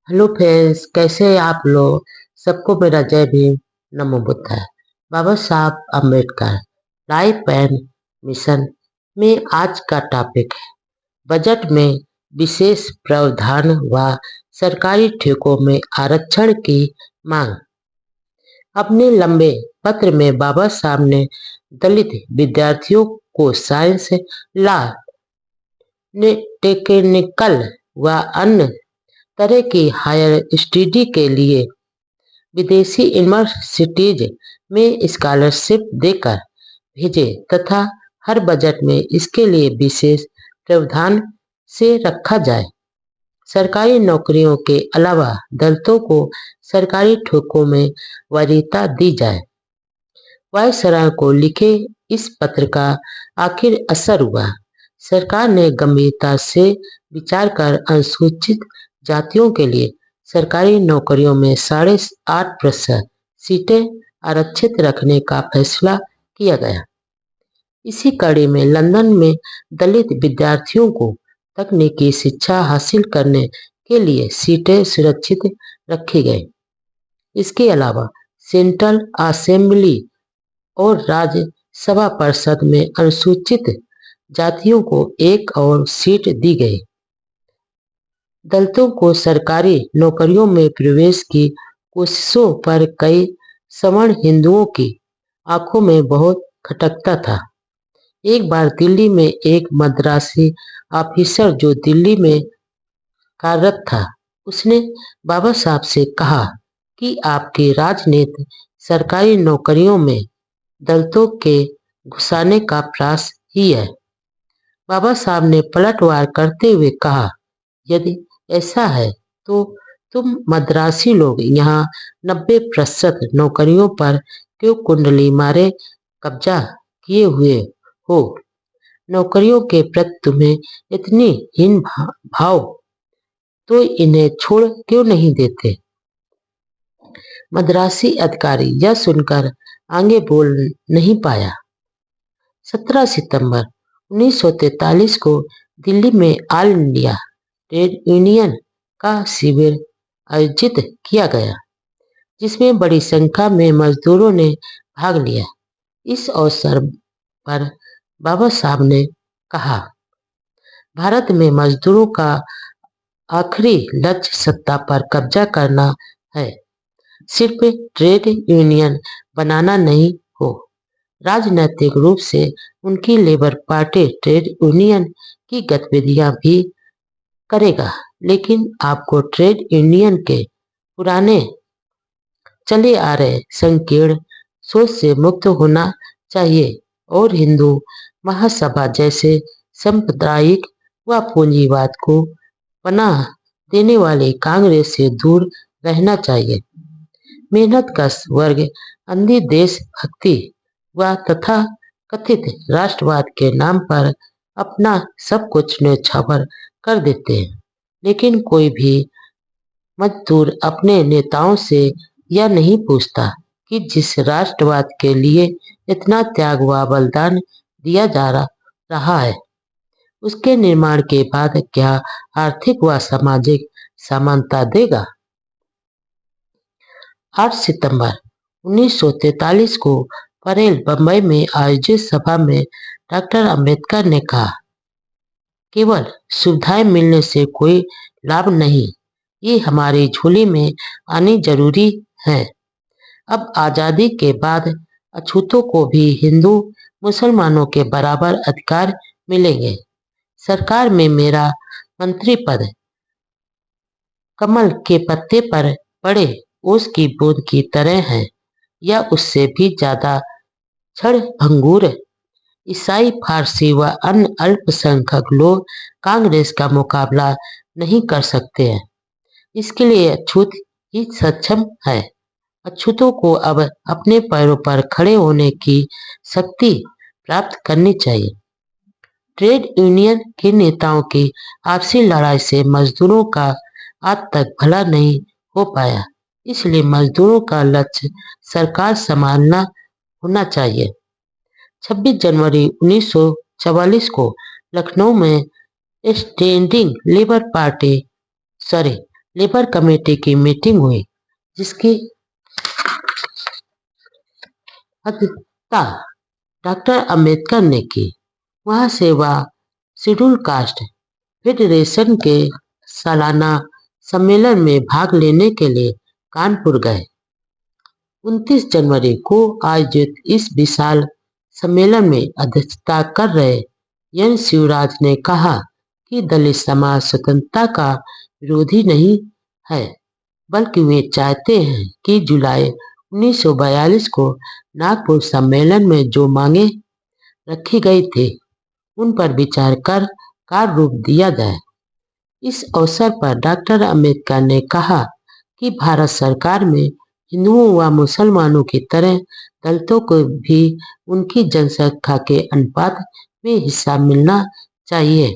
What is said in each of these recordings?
Hello friends, कैसे हैं आप लोग। सबको मेरा जय भीम, नमो बुद्धाय। बाबा Saheb Ambedkar life and mission में आज का टॉपिक है बजट में विशेष प्रावधान व सरकारी ठेकों में आरक्षण की मांग। अपने लंबे पत्र में बाबा साहब ने दलित विद्यार्थियों को साइंस, लॉ, टेक्निकल व अन्य तरह की हायर स्टडी के लिए विदेशी यूनिवर्सिटीज में स्कॉलरशिप देकर भेजे तथा हर बजट में इसके लिए विशेष प्रावधान से रखा जाए। सरकारी नौकरियों के अलावा दलितों को सरकारी ठेकों में वरीयता दी जाए। वायसराय को लिखे इस पत्र का आखिर असर हुआ। सरकार ने गंभीरता से विचार कर अनुसूचित जातियों के लिए सरकारी नौकरियों में 8.5% सीटें आरक्षित रखने का फैसला किया गया। इसी कड़ी में लंदन में दलित विद्यार्थियों को तकनीकी शिक्षा हासिल करने के लिए सीटें सुरक्षित रखी गई। इसके अलावा सेंट्रल असेंबली और राज्यसभा परिषद में अनुसूचित जातियों को एक और सीट दी गई। दलितों को सरकारी नौकरियों में प्रवेश की कोशिशों पर कई सवर्ण हिंदुओं की आंखों में बहुत खटकता था। एक बार दिल्ली में एक मद्रासी ऑफिसर जो दिल्ली में कार्यरत था, उसने बाबा साहब से कहा कि आपकी राजनीति सरकारी नौकरियों में दलितों के घुसाने का प्रयास ही है। बाबा साहब ने पलटवार करते हुए कहा, यदि ऐसा है तो तुम मद्रासी लोग यहाँ 90% नौकरियों पर क्यों कुंडली मारे कब्जा किए हुए हो। नौकरियों के प्रति तुम्हें इतनी हीन भाव तो इन्हें छोड़ क्यों नहीं देते। मद्रासी अधिकारी यह सुनकर आगे बोल नहीं पाया। 17 सितंबर 1943 को दिल्ली में ऑल इंडिया ट्रेड यूनियन का शिविर आयोजित किया गया, जिसमें बड़ी संख्या में मजदूरों ने भाग लिया। इस अवसर पर बाबा साहब ने कहा, भारत में मजदूरों का आखिरी लक्ष्य सत्ता पर कब्जा करना है, सिर्फ ट्रेड यूनियन बनाना नहीं हो। राजनीतिक रूप से उनकी लेबर पार्टी ट्रेड यूनियन की गतिविधियां भी करेगा, लेकिन आपको ट्रेड यूनियन के पुराने चले आ रहे संकीर्ण सोच से मुक्त होना चाहिए और हिंदू महासभा जैसे सांप्रदायिक व पूंजीवाद को पनाह देने वाले कांग्रेस से दूर रहना चाहिए। मेहनतकश वर्ग अंधी देशभक्ति व तथा कथित राष्ट्रवाद के नाम पर अपना सब कुछ न्यौछावर कर देते हैं, लेकिन कोई भी मजदूर अपने नेताओं से यह नहीं पूछता कि जिस राष्ट्रवाद के लिए इतना त्याग व बलिदान दिया जा रहा है, उसके निर्माण के बाद क्या आर्थिक व सामाजिक समानता देगा। 8 सितंबर 1943 को परेल बंबई में आयोजित सभा में डॉक्टर अंबेडकर ने कहा, केवल सुविधाएं मिलने से कोई लाभ नहीं, ये हमारी झोली में आनी जरूरी है। अब आजादी के बाद अछूतों को भी हिंदू मुसलमानों के बराबर अधिकार मिलेंगे। सरकार में मेरा मंत्री पद कमल के पत्ते पर पड़े ओस की बूंद की तरह है, या उससे भी ज्यादा क्षणभंगुर। ईसाई, फारसी व अन्य अल्पसंख्यक लोग कांग्रेस का मुकाबला नहीं कर सकते हैं। इसके लिए अछूत ही सक्षम है। अछूतों को अब अपने पैरों पर खड़े होने की शक्ति प्राप्त करनी चाहिए। ट्रेड यूनियन के नेताओं की आपसी लड़ाई से मजदूरों का आज तक भला नहीं हो पाया, इसलिए मजदूरों का लक्ष्य सरकार संभालना होना चाहिए। 26 जनवरी 1944 को लखनऊ में लेबर कमेटी की मीटिंग हुई, जिसकी अध्यक्षता डॉक्टर अंबेडकर ने की। वहां से वह शेड्यूल कास्ट फेडरेशन के सालाना सम्मेलन में भाग लेने के लिए कानपुर गए। 29 जनवरी को आयोजित इस विशाल सम्मेलन में अध्यक्षता कर रहे एन शिवराज ने कहा कि दलित समाज स्वतंत्रता का विरोधी नहीं है, बल्कि वे चाहते हैं कि जुलाई 1942 को नागपुर सम्मेलन में जो मांगे रखी गई थी, उन पर विचार कर कार्य रूप दिया जाए। इस अवसर पर डॉक्टर अंबेडकर ने कहा कि भारत सरकार में हिंदुओं व मुसलमानों की तरह दलितों को भी उनकी जनसंख्या के अनुपात में हिस्सा मिलना चाहिए,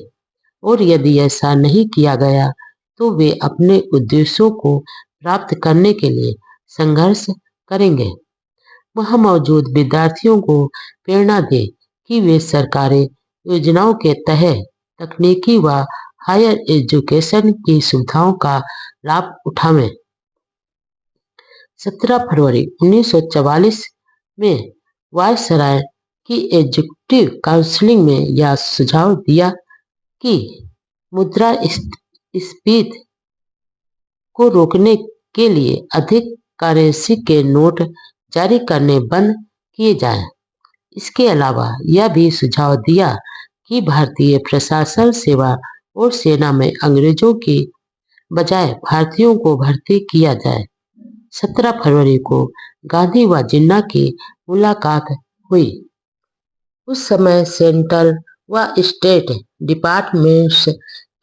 और यदि ऐसा नहीं किया गया तो वे अपने उद्देश्यों को प्राप्त करने के लिए संघर्ष करेंगे। वहां मौजूद विद्यार्थियों को प्रेरणा दे कि वे सरकारी योजनाओं के तहत तकनीकी व हायर एजुकेशन की सुविधाओं का लाभ उठावें। 17 फरवरी 1944 में वायसराय की एग्जीक्यूटिव काउंसिल में यह सुझाव दिया कि मुद्रास्फीति को रोकने के लिए अधिक करेंसी के नोट जारी करने बंद किए जाएं। इसके अलावा यह भी सुझाव दिया कि भारतीय प्रशासन सेवा और सेना में अंग्रेजों की बजाय भारतीयों को भर्ती किया जाए। 17 फरवरी को गांधी व जिन्ना की मुलाकात हुई। उस समय सेंट्रल व स्टेट डिपार्टमेंट्स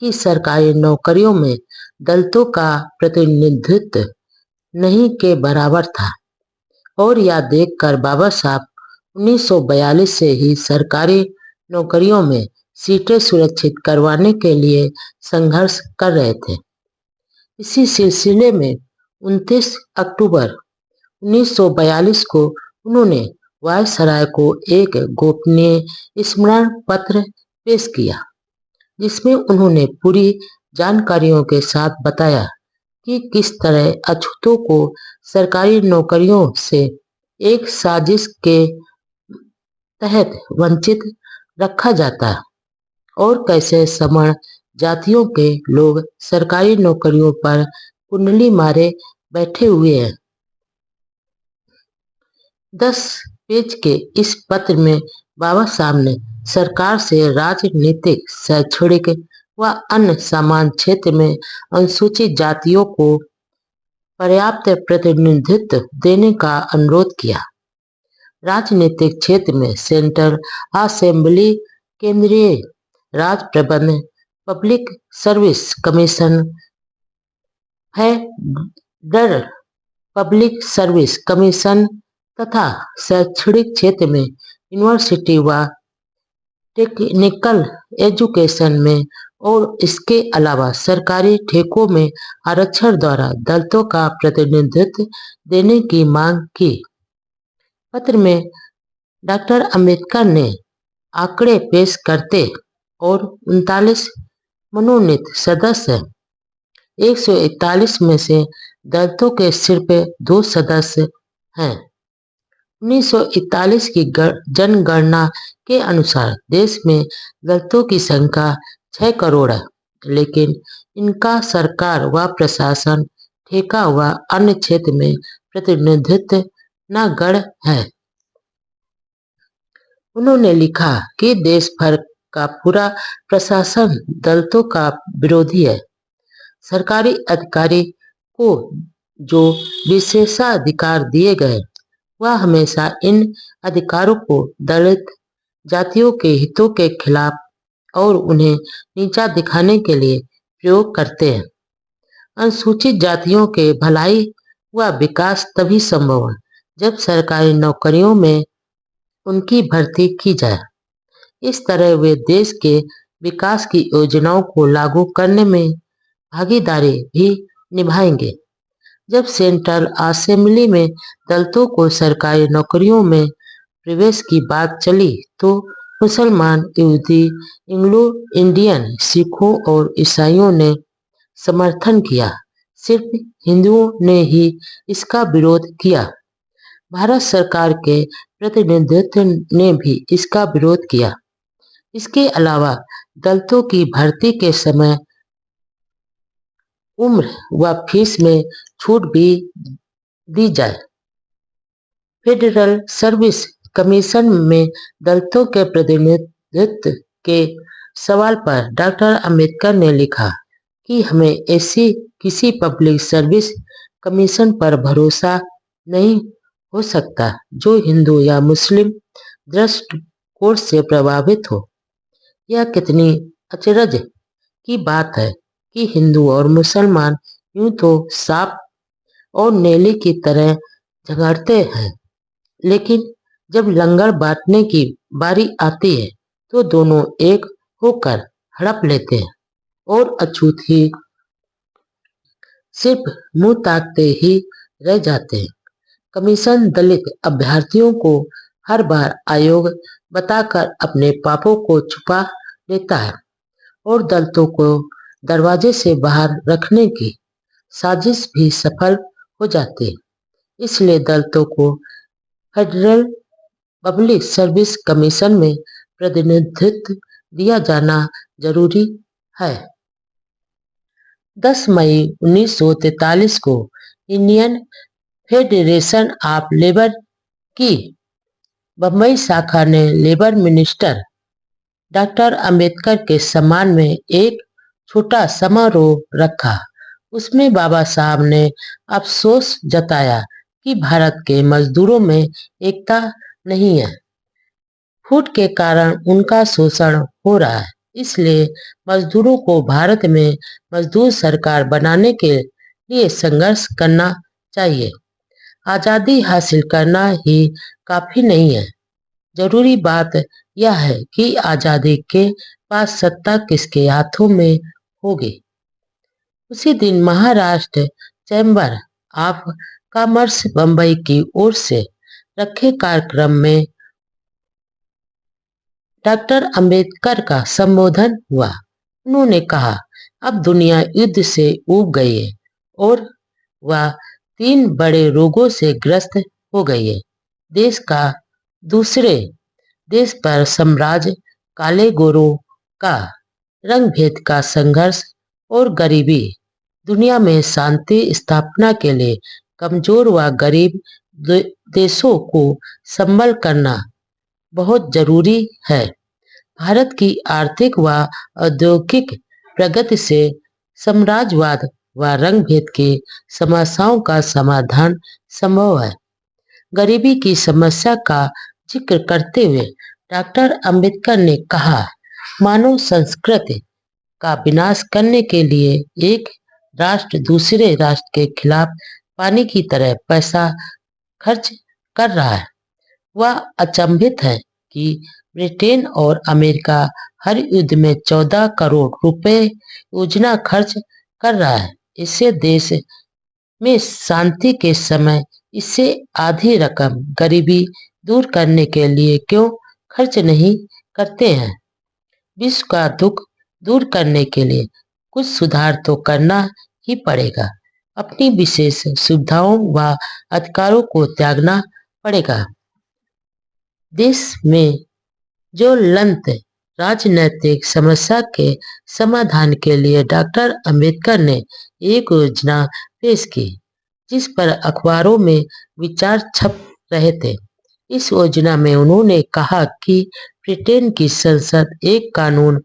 की सरकारी नौकरियों में दलितों का प्रतिनिधित्व नहीं के बराबर था, और यह देखकर बाबा साहब 1942 से ही सरकारी नौकरियों में सीटें सुरक्षित करवाने के लिए संघर्ष कर रहे थे। इसी सिलसिले में 29 अक्टूबर 1942 को उन्होंने वायसराय को एक गोपनीय स्मरण पत्र पेश किया, जिसमें उन्होंने पूरी जानकारियों के साथ बताया कि किस तरह अछूतों को सरकारी नौकरियों से एक साजिश के तहत वंचित रखा जाता और कैसे सवर्ण जातियों के लोग सरकारी नौकरियों पर कुंडली मारे बैठे हुए हैं। 10 पेज के इस पत्र में बाबा साहब ने सरकार से राजनीतिक, शैक्षणिक व अन्य समान क्षेत्र में अनुसूचित जातियों को पर्याप्त प्रतिनिधित्व देने का अनुरोध किया। राजनीतिक क्षेत्र में सेंट्रल असेंबली, केंद्रीय राज प्रबंध, public service commission, federal public service commission तथा शैक्षणिक क्षेत्र में यूनिवर्सिटी व टेक्निकल एजुकेशन में और इसके अलावा सरकारी ठेकों में आरक्षण द्वारा दलितों का प्रतिनिधित्व देने की मांग की। पत्र में डॉक्टर अंबेडकर ने आंकड़े पेश करते और 39 मनोनीत सदस्य 141 में से दलितों के सिर्फ 2 सदस्य हैं। 1941 की जनगणना के अनुसार देश में दलितों की संख्या 6 करोड़ है, लेकिन इनका सरकार व प्रशासन, ठेका व अन्य क्षेत्र में प्रतिनिधित्व नगण्य है। उन्होंने लिखा कि देश भर का पूरा प्रशासन दलितों का विरोधी है। सरकारी अधिकारी को जो विशेषाधिकार दिए गए, वह हमेशा इन अधिकारों को दलित जातियों के हितों के खिलाफ और उन्हें नीचा दिखाने के लिए प्रयोग करते हैं। अनुसूचित जातियों के भलाई व विकास तभी संभव है जब सरकारी नौकरियों में उनकी भर्ती की जाए। इस तरह वे देश के विकास की योजनाओं को लागू करने में भागीदारी भी निभाएंगे। जब सेंट्रल असेंबली में दलितों को सरकारी नौकरियों में प्रवेश की बात चली तो मुसलमान, यहूदी, एंग्लो इंडियन, सिखों और ईसाइयों ने समर्थन किया। सिर्फ हिंदुओं ने ही इसका विरोध किया। भारत सरकार के प्रतिनिधित्व ने भी इसका विरोध किया। इसके अलावा दलितों की भर्ती के समय उम्र व फीस में छूट भी दी जाए। फेडरल सर्विस कमीशन में दलितों के प्रतिनिधित्व के सवाल पर डॉक्टर अंबेडकर ने लिखा कि हमें ऐसी किसी पब्लिक सर्विस कमीशन पर भरोसा नहीं हो सकता जो हिंदू या मुस्लिम दृष्टिकोण से प्रभावित हो। यह कितनी अचरज की बात है कि हिंदू और मुसलमान यूं तो सांप और नेली की तरह झगड़ते हैं, लेकिन जब लंगर बांटने की बारी आती है तो दोनों एक होकर हड़प लेते हैं और अछूत ही सिर्फ मुंह ताकते ही रह जाते हैं। कमीशन दलित अभ्यर्थियों को हर बार आयोग बताकर अपने पापों को छुपा लेता है और दलितों को दरवाजे से बाहर रखने की साजिश भी सफल हो जाती है। इसलिए दलितों को फेडरल पब्लिक सर्विस कमीशन में प्रतिनिधित्व दिया जाना जरूरी है। 10 मई 1943 को इंडियन फेडरेशन ऑफ लेबर की बम्बई शाखा ने लेबर मिनिस्टर डॉक्टर अंबेडकर के सम्मान में एक छोटा समारोह रखा। उसमें बाबा साहब ने अफसोस जताया कि भारत के मजदूरों में एकता नहीं है। फूट के कारण उनका शोषण हो रहा है, इसलिए मजदूरों को भारत में मजदूर सरकार बनाने के लिए संघर्ष करना चाहिए। आजादी हासिल करना ही काफी नहीं है, जरूरी बात यह है कि आजादी के पास सत्ता किसके हाथों में होगी। उसी दिन Maharashtra chamber of commerce Bombay की ओर से रखे कार्यक्रम में डॉक्टर अंबेडकर का संबोधन हुआ। उन्होंने कहा, अब दुनिया युद्ध से ऊब गई है और वह 3 बड़े रोगों से ग्रस्त हो गई है। देश का दूसरे देश पर साम्राज्य, काले गोरों का रंग भेद का संघर्ष और गरीबी। दुनिया में शांति स्थापना के लिए कमजोर व गरीब देशों को संबल करना बहुत जरूरी है। भारत की आर्थिक व औद्योगिक प्रगति से साम्राज्यवाद व रंग भेद की समस्याओं का समाधान संभव है। गरीबी की समस्या का जिक्र करते हुए डॉक्टर अंबेडकर ने कहा, मानव संस्कृति का विनाश करने के लिए एक राष्ट्र दूसरे राष्ट्र के खिलाफ पानी की तरह पैसा खर्च कर रहा है। वह अचंभित है कि ब्रिटेन और अमेरिका हर युद्ध में 14 करोड़ रुपए योजना खर्च कर रहा है। इससे देश में शांति के समय इससे आधी रकम गरीबी दूर करने के लिए क्यों खर्च नहीं करते हैं। विश्व का दुख दूर करने के लिए कुछ सुधार तो करना ही पड़ेगा। अपनी विशेष सुविधाओं व अधिकारों को त्यागना पड़ेगा। देश में ज्वलंत राजनैतिक समस्या के समाधान के लिए डॉक्टर अंबेडकर ने एक योजना पेश की, जिस पर अखबारों में विचार छप रहे थे। इस योजना में उन्होंने कहा कि ब्रिटेन की संसद एक कानून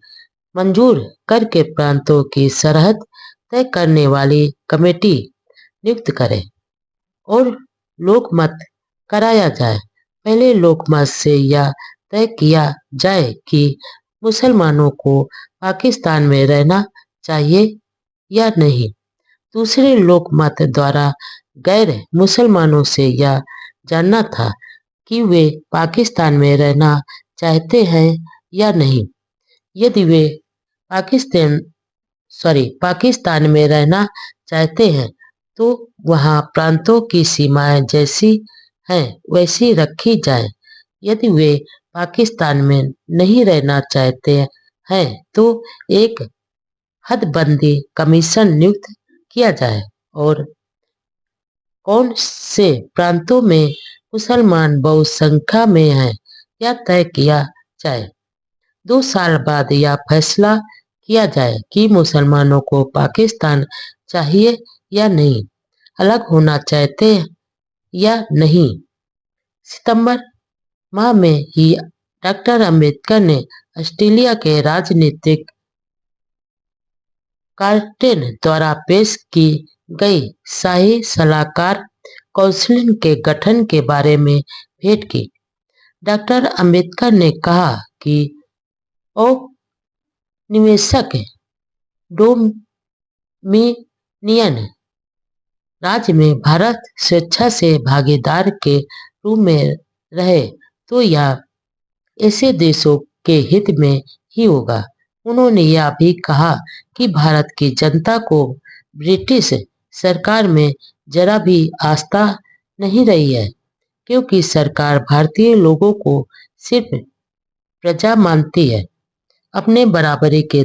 मंजूर करके प्रांतों की सरहद तय करने वाली कमेटी नियुक्त करे और लोकमत कराया जाए। पहले लोकमत से यह तय किया जाए कि मुसलमानों को पाकिस्तान में रहना चाहिए या नहीं। दूसरे लोकमत द्वारा गैर मुसलमानों से यह जानना था कि वे पाकिस्तान में रहना चाहते हैं या नहीं। यदि वे पाकिस्तान में रहना चाहते हैं तो वहां प्रांतों की सीमाएं जैसी हैं वैसी रखी जाए। यदि वे पाकिस्तान में नहीं रहना चाहते हैं तो एक हदबंदी कमीशन नियुक्त किया जाए। और कौन से प्रांतों में मुसलमान बहुसंख्या में हैं, यह तय किया जाए। 2 साल बाद यह फैसला किया जाए कि मुसलमानों को पाकिस्तान चाहिए या नहीं, अलग होना चाहते या नहीं। सितंबर माह में ही डॉक्टर अंबेडकर ने ऑस्ट्रेलिया के राजनीतिक कार्टेन द्वारा पेश की गई शाही सलाहकार काउंसिल के गठन के बारे में भेंट की। डॉक्टर अंबेडकर ने कहा कि औपनिवेशिक डोमिनियन राज्य में भारत स्वेच्छा से भागीदार के रूप में रहे तो यह ऐसे देशों के हित में ही होगा। उन्होंने यह भी कहा कि भारत की जनता को ब्रिटिश सरकार में जरा भी आस्था नहीं रही है, क्योंकि सरकार भारतीय लोगों को सिर्फ प्रजा मानती है, अपने बराबरी के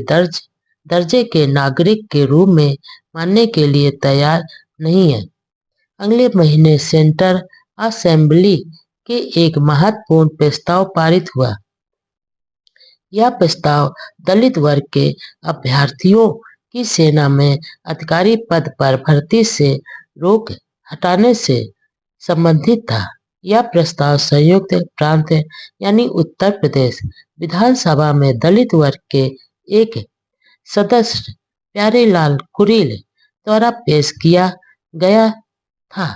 दर्जे के नागरिक के रूप में मानने के लिए तैयार नहीं है। अगले महीने सेंट्रल असेंबली के एक महत्वपूर्ण प्रस्ताव पारित हुआ। यह प्रस्ताव दलित वर्ग के अभ्यर्थियों की सेना में अधिकारी पद पर भर्ती से रोक हटाने से संबंधित था। यह प्रस्ताव संयुक्त प्रांत यानी उत्तर प्रदेश विधानसभा में दलित वर्ग के एक सदस्य प्यारेलाल कुरील द्वारा पेश किया गया था।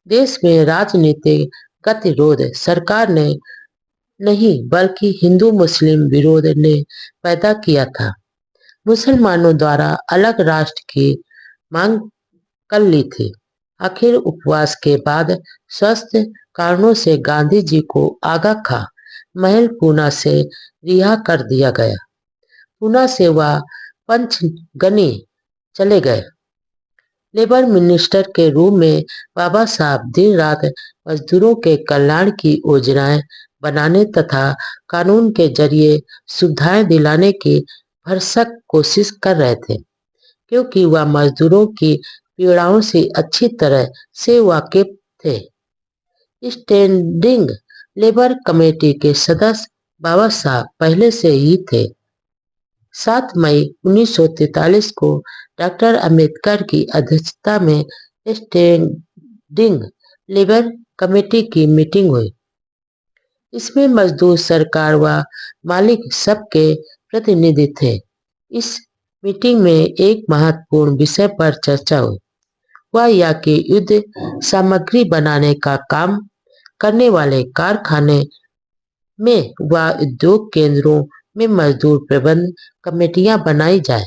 देश में राजनीतिक गतिरोध सरकार ने नहीं बल्कि हिंदू मुस्लिम विरोध ने पैदा किया था। मुसलमानों द्वारा अलग राष्ट्र की मांग कर ली थी। आखिर उपवास के बाद स्वास्थ्य कारणों से गांधी जी को आगा खां महल पूना से रिहा कर दिया गया। पूना से वह पंचगनी चले गए। लेबर मिनिस्टर के रूप में बाबा साहब दिन रात मजदूरों के कल्याण की योजनाएं बनाने तथा कानून के जरिए सुविधाएं दिलाने की भरसक कोशिश कर रहे थे, क्योंकि वह मजदूरों की पीड़ाओं से अच्छी तरह से वाकिफ थे। स्टैंडिंग लेबर कमेटी के सदस्य बाबा साहब पहले से ही थे। 7 मई 1943 को डॉक्टर अंबेडकर की अध्यक्षता में स्टैंडिंग लेबर कमेटी की मीटिंग हुई। इसमें मजदूर, सरकार व मालिक सबके प्रतिनिधि थे। इस मीटिंग में एक महत्वपूर्ण विषय पर चर्चा हुई, वह यह कि युद्ध सामग्री बनाने का काम करने वाले कारखाने में व उद्योग केंद्रों में मजदूर प्रबंध कमेटियां बनाई जाए,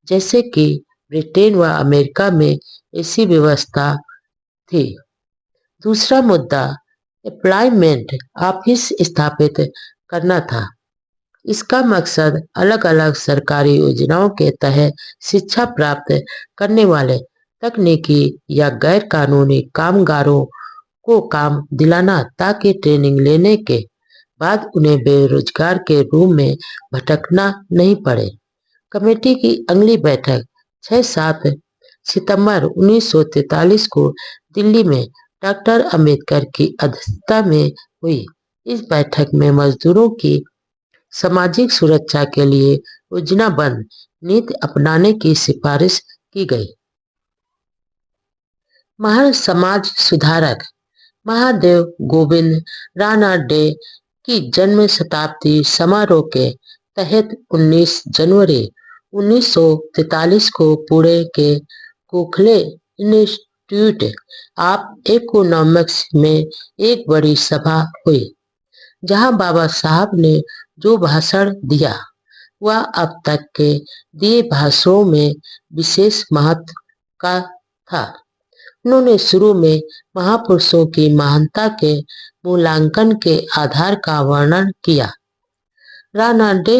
जैसे कि ब्रिटेन व अमेरिका में ऐसी व्यवस्था थी। दूसरा मुद्दा एम्प्लॉयमेंट ऑफिस स्थापित करना था। इसका मकसद अलग अलग सरकारी योजनाओं के तहत शिक्षा प्राप्त करने वाले तकनीकी या गैर कानूनी कामगारों को काम दिलाना, ताकि ट्रेनिंग लेने के बाद उन्हें बेरोजगार के रूप में भटकना नहीं पड़े। कमेटी की अगली बैठक 6-7 सितंबर 1943 को दिल्ली में डॉक्टर अंबेडकर की अध्यक्षता में हुई। इस बैठक में मजदूरों की सामाजिक सुरक्षा के लिए योजनाबद्ध नीति अपनाने की सिफारिश की गई। महान समाज सुधारक महादेव गोविंद रानाडे की जन्म शताब्दी समारोह के तहत 19 जनवरी 1943 को पुणे के गोखले इंस्टीट्यूट ऑफ इकोनॉमिक्स में एक बड़ी सभा हुई, जहां बाबा साहब ने जो भाषण दिया वह अब तक के दिए भाषणों में विशेष महत्व का था। उन्होंने शुरू में महापुरुषों की महानता के मूल्यांकन के आधार का वर्णन किया। रानाडे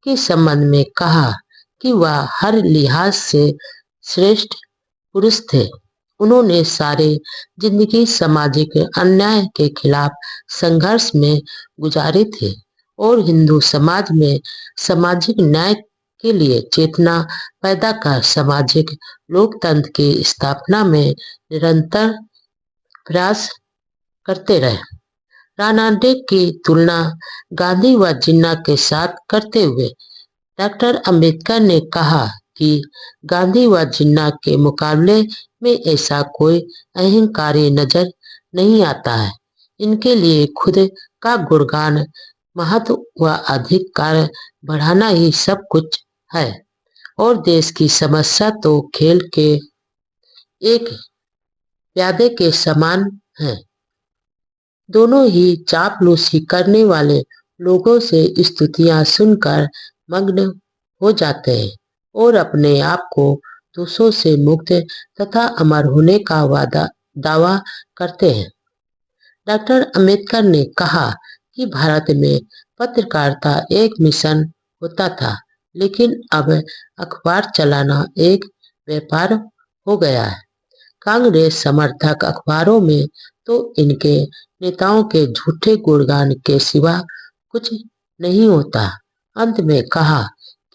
के संबंध में कहा कि वह हर लिहाज से श्रेष्ठ पुरुष थे। उन्होंने सारे जिंदगी सामाजिक अन्याय के खिलाफ संघर्ष में गुजारे थे और हिंदू समाज में सामाजिक न्याय के लिए चेतना पैदा कर सामाजिक लोकतंत्र की स्थापना में निरंतर प्रयास करते रहे। रानाडे की तुलना गांधी व जिन्ना के साथ करते हुए डॉक्टर अंबेडकर ने कहा कि गांधी व जिन्ना के मुकाबले में ऐसा कोई अहंकारी नजर नहीं आता है। इनके लिए खुद का गुणगान, महत्व व अधिकार बढ़ाना ही सब कुछ है और देश की समस्या तो खेल के एक प्यादे के समान है। दोनों ही चापलूसी करने वाले लोगों से स्तुतियां सुनकर मग्न हो जाते हैं और अपने आप को दोषों से मुक्त तथा अमर होने का दावा करते हैं। डॉक्टर अंबेडकर ने कहा कि भारत में पत्रकारिता एक मिशन होता था, लेकिन अब अखबार चलाना एक व्यापार हो गया है। कांग्रेस समर्थक अखबारों में तो इनके नेताओं के झूठे गुणगान के सिवा कुछ नहीं होता। अंत में कहा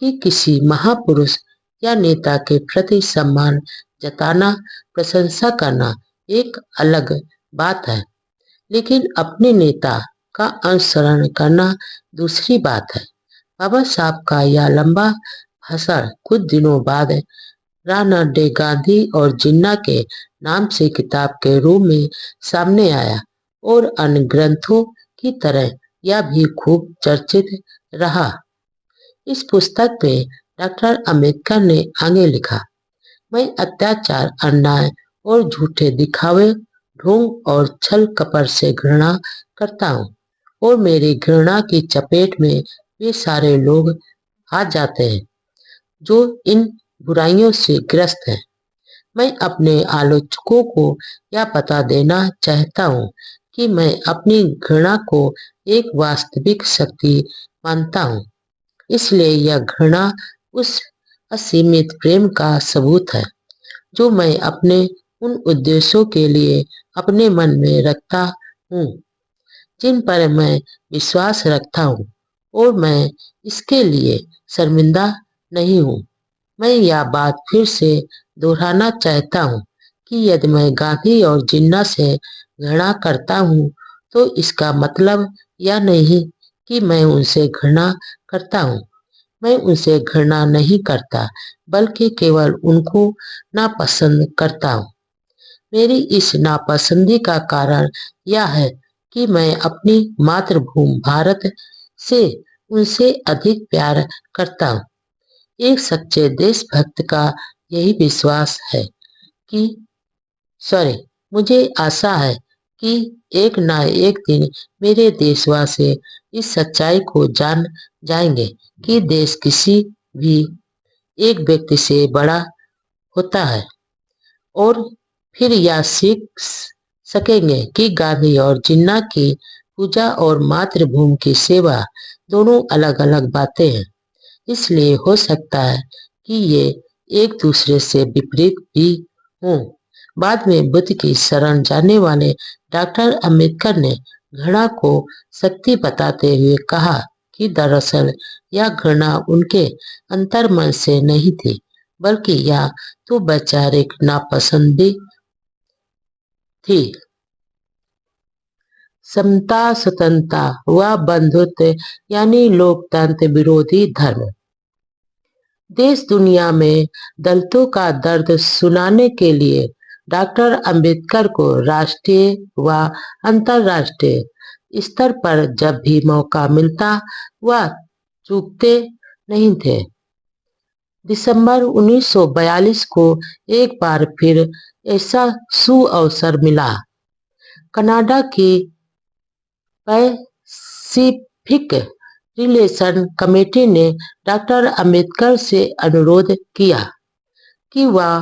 कि किसी महापुरुष या नेता के प्रति सम्मान जताना, प्रशंसा करना एक अलग बात है, लेकिन अपने नेता का अनुसरण करना दूसरी बात है। बाबा साहब का यह लंबा भाषण कुछ दिनों बाद रानाडे गांधी और जिन्ना के नाम से किताब के रूप में सामने आया और अन्य ग्रंथों की तरह यह भी खूब चर्चित रहा। इस पुस्तक में डॉक्टर अंबेडकर ने आगे लिखा, मैं अत्याचार, अन्याय और झूठे दिखावे, ढोंग और छल कपट से घृणा करता हूँ और मेरी घृणा की चपेट में वे सारे लोग आ जाते हैं जो इन बुराइयों से ग्रस्त हैं। मैं अपने आलोचकों को यह बता देना चाहता हूँ कि मैं अपनी घृणा को एक वास्तविक शक्ति मानता हूँ। इसलिए यह घृणा उस असीमित प्रेम का सबूत है जो मैं अपने उन उद्देश्यों के लिए अपने मन में रखता हूँ जिन पर मैं विश्वास रखता हूँ और मैं इसके लिए शर्मिंदा नहीं हूँ। मैं यह बात फिर से दोहराना चाहता हूँ कि यदि मैं गांधी और जिन्ना से घृणा करता हूँ तो इसका मतलब यह नहीं कि मैं उनसे घृणा करता हूँ। मैं उनसे घृणा नहीं करता, बल्कि केवल उनको नापसंद करता हूँ। मेरी इस नापसंदी का कारण यह है कि मैं अपनी मातृभूमि भारत से उनसे अधिक प्यार करता हूँ। एक सच्चे देशभक्त का यही विश्वास है कि मुझे आशा है कि एक न एक दिन मेरे देशवासी इस सच्चाई को जान जाएंगे कि देश किसी भी एक व्यक्ति से बड़ा होता है और फिर यह सीख सकेंगे कि गांधी और जिन्ना की पूजा और मातृभूमि की सेवा दोनों अलग अलग बातें हैं। इसलिए हो सकता है कि ये एक दूसरे से विपरीत भी हों। बाद में बुद्ध की शरण जाने वाले डॉक्टर अंबेडकर ने घृणा को शक्ति बताते हुए कहा कि दरअसल यह घृणा उनके अंतर्मन से नहीं थी, बल्कि यह तो वैचारिक नापसंदी थी। समता, स्वतंत्रता व बंधुत्व यानी लोकतंत्र विरोधी धर्म। देश दुनिया में दलितों का दर्द सुनाने के लिए डॉक्टर अंबेडकर को राष्ट्रीय व अंतर्राष्ट्रीय स्तर पर जब भी मौका मिलता वह चूकते नहीं थे। दिसंबर 1942 को एक बार फिर ऐसा सुअवसर मिला। कनाडा की पैसिफिक रिलेशन कमेटी ने डॉक्टर अंबेडकर से अनुरोध किया कि वह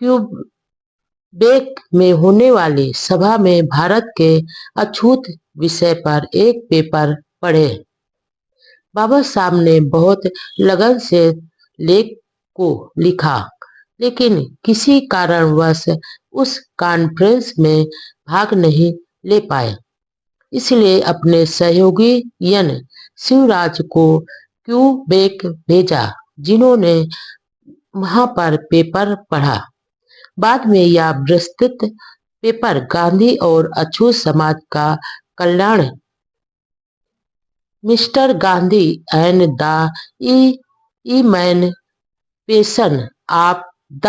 क्यूबेक में होने वाली सभा में भारत के अछूत विषय पर एक पेपर पढ़े। बाबा साहब ने बहुत लगन से लेख को लिखा, लेकिन किसी कारणवश उस कॉन्फ्रेंस में भाग नहीं ले पाए। इसलिए अपने सहयोगी यन शिवराज को क्यूबेक भेजा। जिन्होंने वहां पर पेपर पढ़ा। बाद में यह विस्तृत पेपर गांधी और अछूत समाज का कल्याण, mister Gandhi and the emancipation of the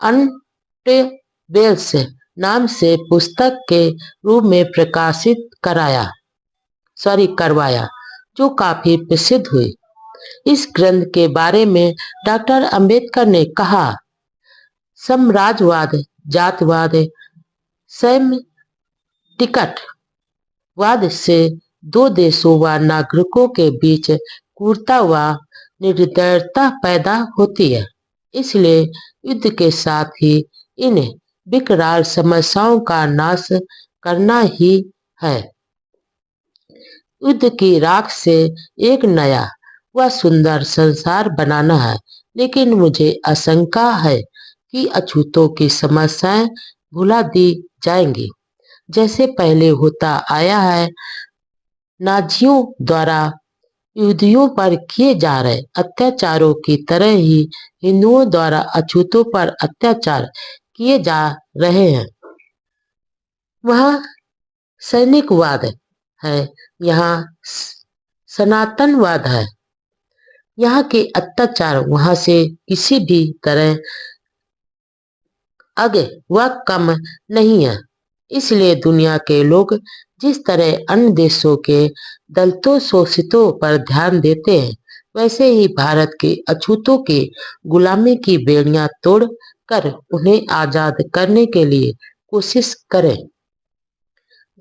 untouchables नाम से पुस्तक के रूप में प्रकाशित करवाया, जो काफी प्रसिद्ध हुई। इस ग्रंथ के बारे में डॉक्टर अंबेडकर ने कहा, साम्राज्यवाद, जातवाद, सैम टिकट वाद से दो देशों व नागरिकों के बीच क्रूरता व निर्दयता पैदा होती है। इसलिए युद्ध के साथ ही इन विकराल समस्याओं का नाश करना ही है। युद्ध की राख से एक नया व सुंदर संसार बनाना है। लेकिन मुझे आशंका है कि अछूतों की समस्याएं भुला दी जाएंगी, जैसे पहले होता आया है। नाजियों द्वारा यहूदियों पर किए जा रहे अत्याचारों की तरह ही हिंदुओं द्वारा अछूतों पर अत्याचार किए जा रहे हैं। वहाँ सैनिकवाद है, यहाँ सनातनवाद है। यहाँ के अत्याचार वहाँ से किसी भी तरह आगे व कम नहीं है। इसलिए दुनिया के लोग जिस तरह अन्य देशों के दलितों शोषितों पर ध्यान देते हैं, वैसे ही भारत के अछूतों की गुलामी की बेड़ियां तोड़ कर उन्हें आजाद करने के लिए कोशिश करें।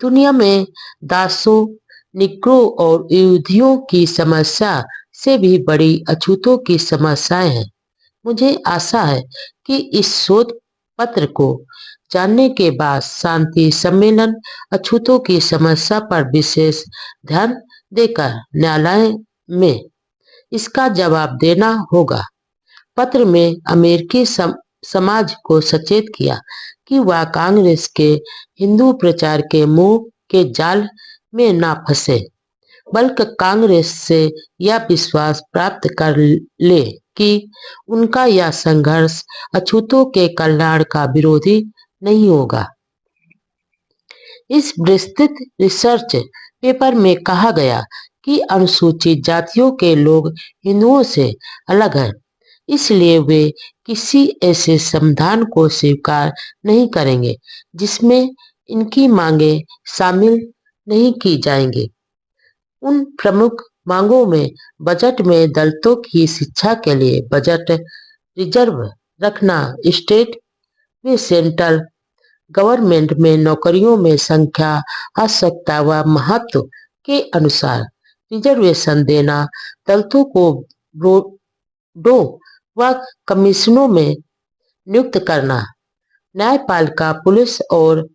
दुनिया में दासों, निग्रो और यहूदियों की समस्या से भी बड़ी अछूतों की समस्याएं हैं। मुझे आशा है कि इस शोध पत्र को जानने के बाद शांति सम्मेलन अछूतों की समस्या पर विशेष ध्यान देकर न्यायालय में इसका जवाब देना होगा। पत्र में अमेरिकी समाज को सचेत किया कि वह कांग्रेस के हिंदू प्रचार के मुंह के जाल में ना फंसे, बल्कि कांग्रेस से यह विश्वास प्राप्त कर ले कि उनका यह संघर्ष अछूतों के कल्याण का विरोधी नहीं होगा। इस विस्तृत रिसर्च पेपर में कहा गया कि अनुसूचित जातियों के लोग हिंदुओं से अलग हैं, इसलिए वे किसी ऐसे समाधान को स्वीकार नहीं करेंगे जिसमें इनकी मांगें शामिल नहीं की जाएंगी। उन प्रमुख मांगों में बजट में दलितों की शिक्षा के लिए बजट रिजर्व रखना, स्टेट व सेंट्रल गवर्नमेंट में नौकरियों में संख्या, आवश्यकता व महत्व के अनुसार रिजर्वेशन देना, दलितों को बोर्डों व कमीशनों में नियुक्त करना, न्यायपालिका, पुलिस और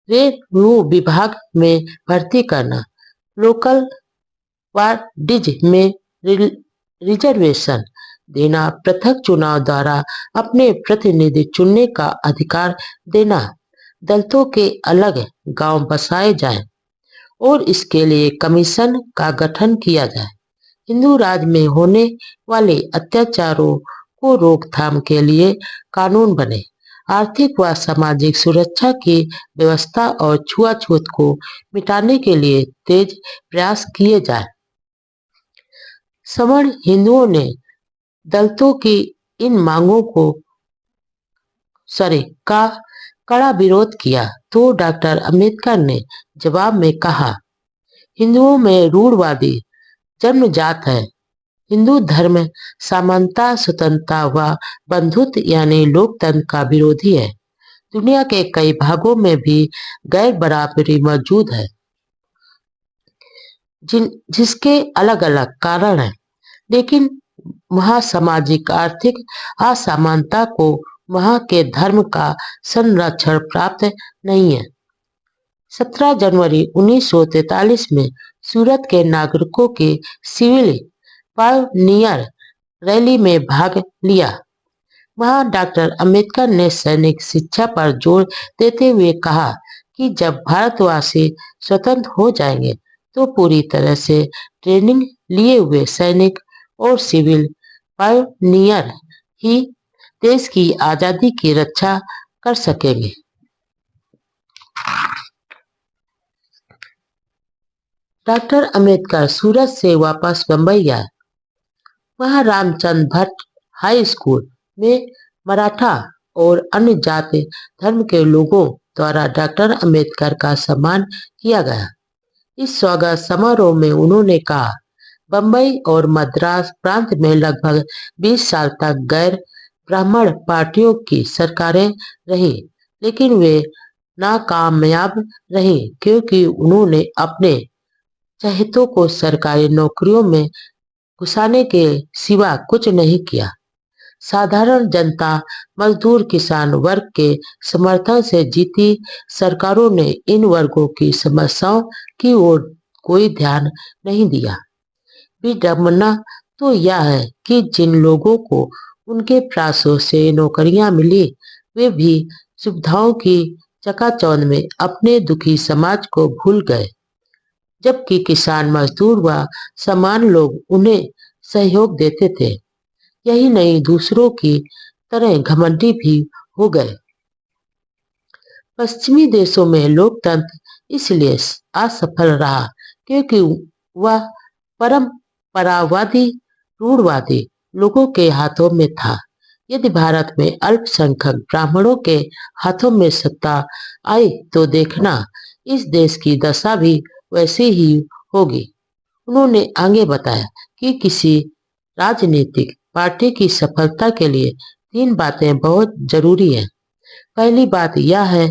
रेवेन्यू विभाग में भर्ती करना, लोकल बॉडीज में रिजर्वेशन देना, पृथक चुनाव द्वारा अपने प्रतिनिधि चुनने का अधिकार देना, दलितों के अलग गांव बसाए जाएं और इसके लिए कमीशन का गठन किया जाए, हिंदू राज में होने वाले अत्याचारों को रोकथाम के लिए कानून बने, आर्थिक व सामाजिक सुरक्षा की व्यवस्था और छुआछूत को मिटाने के लिए तेज प्रयास किए जाए। सवर्ण हिंदुओं ने दलितों की इन मांगों का कड़ा विरोध किया तो डॉक्टर अंबेडकर ने जवाब में कहा, हिंदुओं में रूढ़वादी जन्मजात है। हिंदू धर्म समानता, स्वतंत्रता व बंधुत्व यानी लोकतंत्र का विरोधी है। दुनिया के कई भागों में भी गैर बराबरी मौजूद है, जिसके अलग अलग कारण हैं, लेकिन वहाँ सामाजिक आर्थिक असमानता को वहाँ के धर्म का संरक्षण प्राप्त नहीं है। 17 जनवरी 1943 में सूरत के नागरिकों के सिविल पायनियर रैली में भाग लिया। वहाँ डॉक्टर अंबेडकर ने सैनिक शिक्षा पर जोर देते हुए कहा कि जब भारतवासी स्वतंत्र हो जाएंगे तो पूरी तरह से ट्रेनिंग लिए हुए सैनिक और सिविल पायोनियर ही देश की आजादी की रक्षा कर सकेंगे। डॉक्टर अंबेडकर सूरत से वापस बंबई आए। वहां रामचंद्र भट्ट हाई स्कूल में मराठा और अन्य जाति धर्म के लोगों द्वारा डॉक्टर अंबेडकर का सम्मान किया गया। इस स्वागत समारोह में उन्होंने कहा, बंबई और मद्रास प्रांत में लगभग 20 साल तक गैर ब्राह्मण पार्टियों की सरकारें रही, लेकिन वे नाकामयाब रही क्योंकि उन्होंने अपने चहेतों को सरकारी नौकरियों में घुसाने के सिवा कुछ नहीं किया। साधारण जनता, मजदूर, किसान वर्ग के समर्थन से जीती सरकारों ने इन वर्गों की समस्याओं की ओर कोई ध्यान नहीं दिया। विडंबना तो यह है कि जिन लोगों को उनके प्रयासों से नौकरियां मिली, वे भी सुविधाओं की चकाचौंध में अपने दुखी समाज को भूल गए, जबकि किसान, मजदूर व समान लोग उन्हें सहयोग देते थे। यही नहीं, दूसरों की तरह घमंडी भी हो गए। पश्चिमी देशों में लोकतंत्र इसलिए असफल रहा क्योंकि वह परंपरावादी, रूढ़वादी लोगों के हाथों में था। यदि भारत में अल्पसंख्यक ब्राह्मणों के हाथों में सत्ता आई तो देखना, इस देश की दशा भी वैसी ही होगी। उन्होंने आगे बताया कि किसी राजनीतिक पार्टी की सफलता के लिए 3 बातें बहुत जरूरी हैं। पहली बात यह है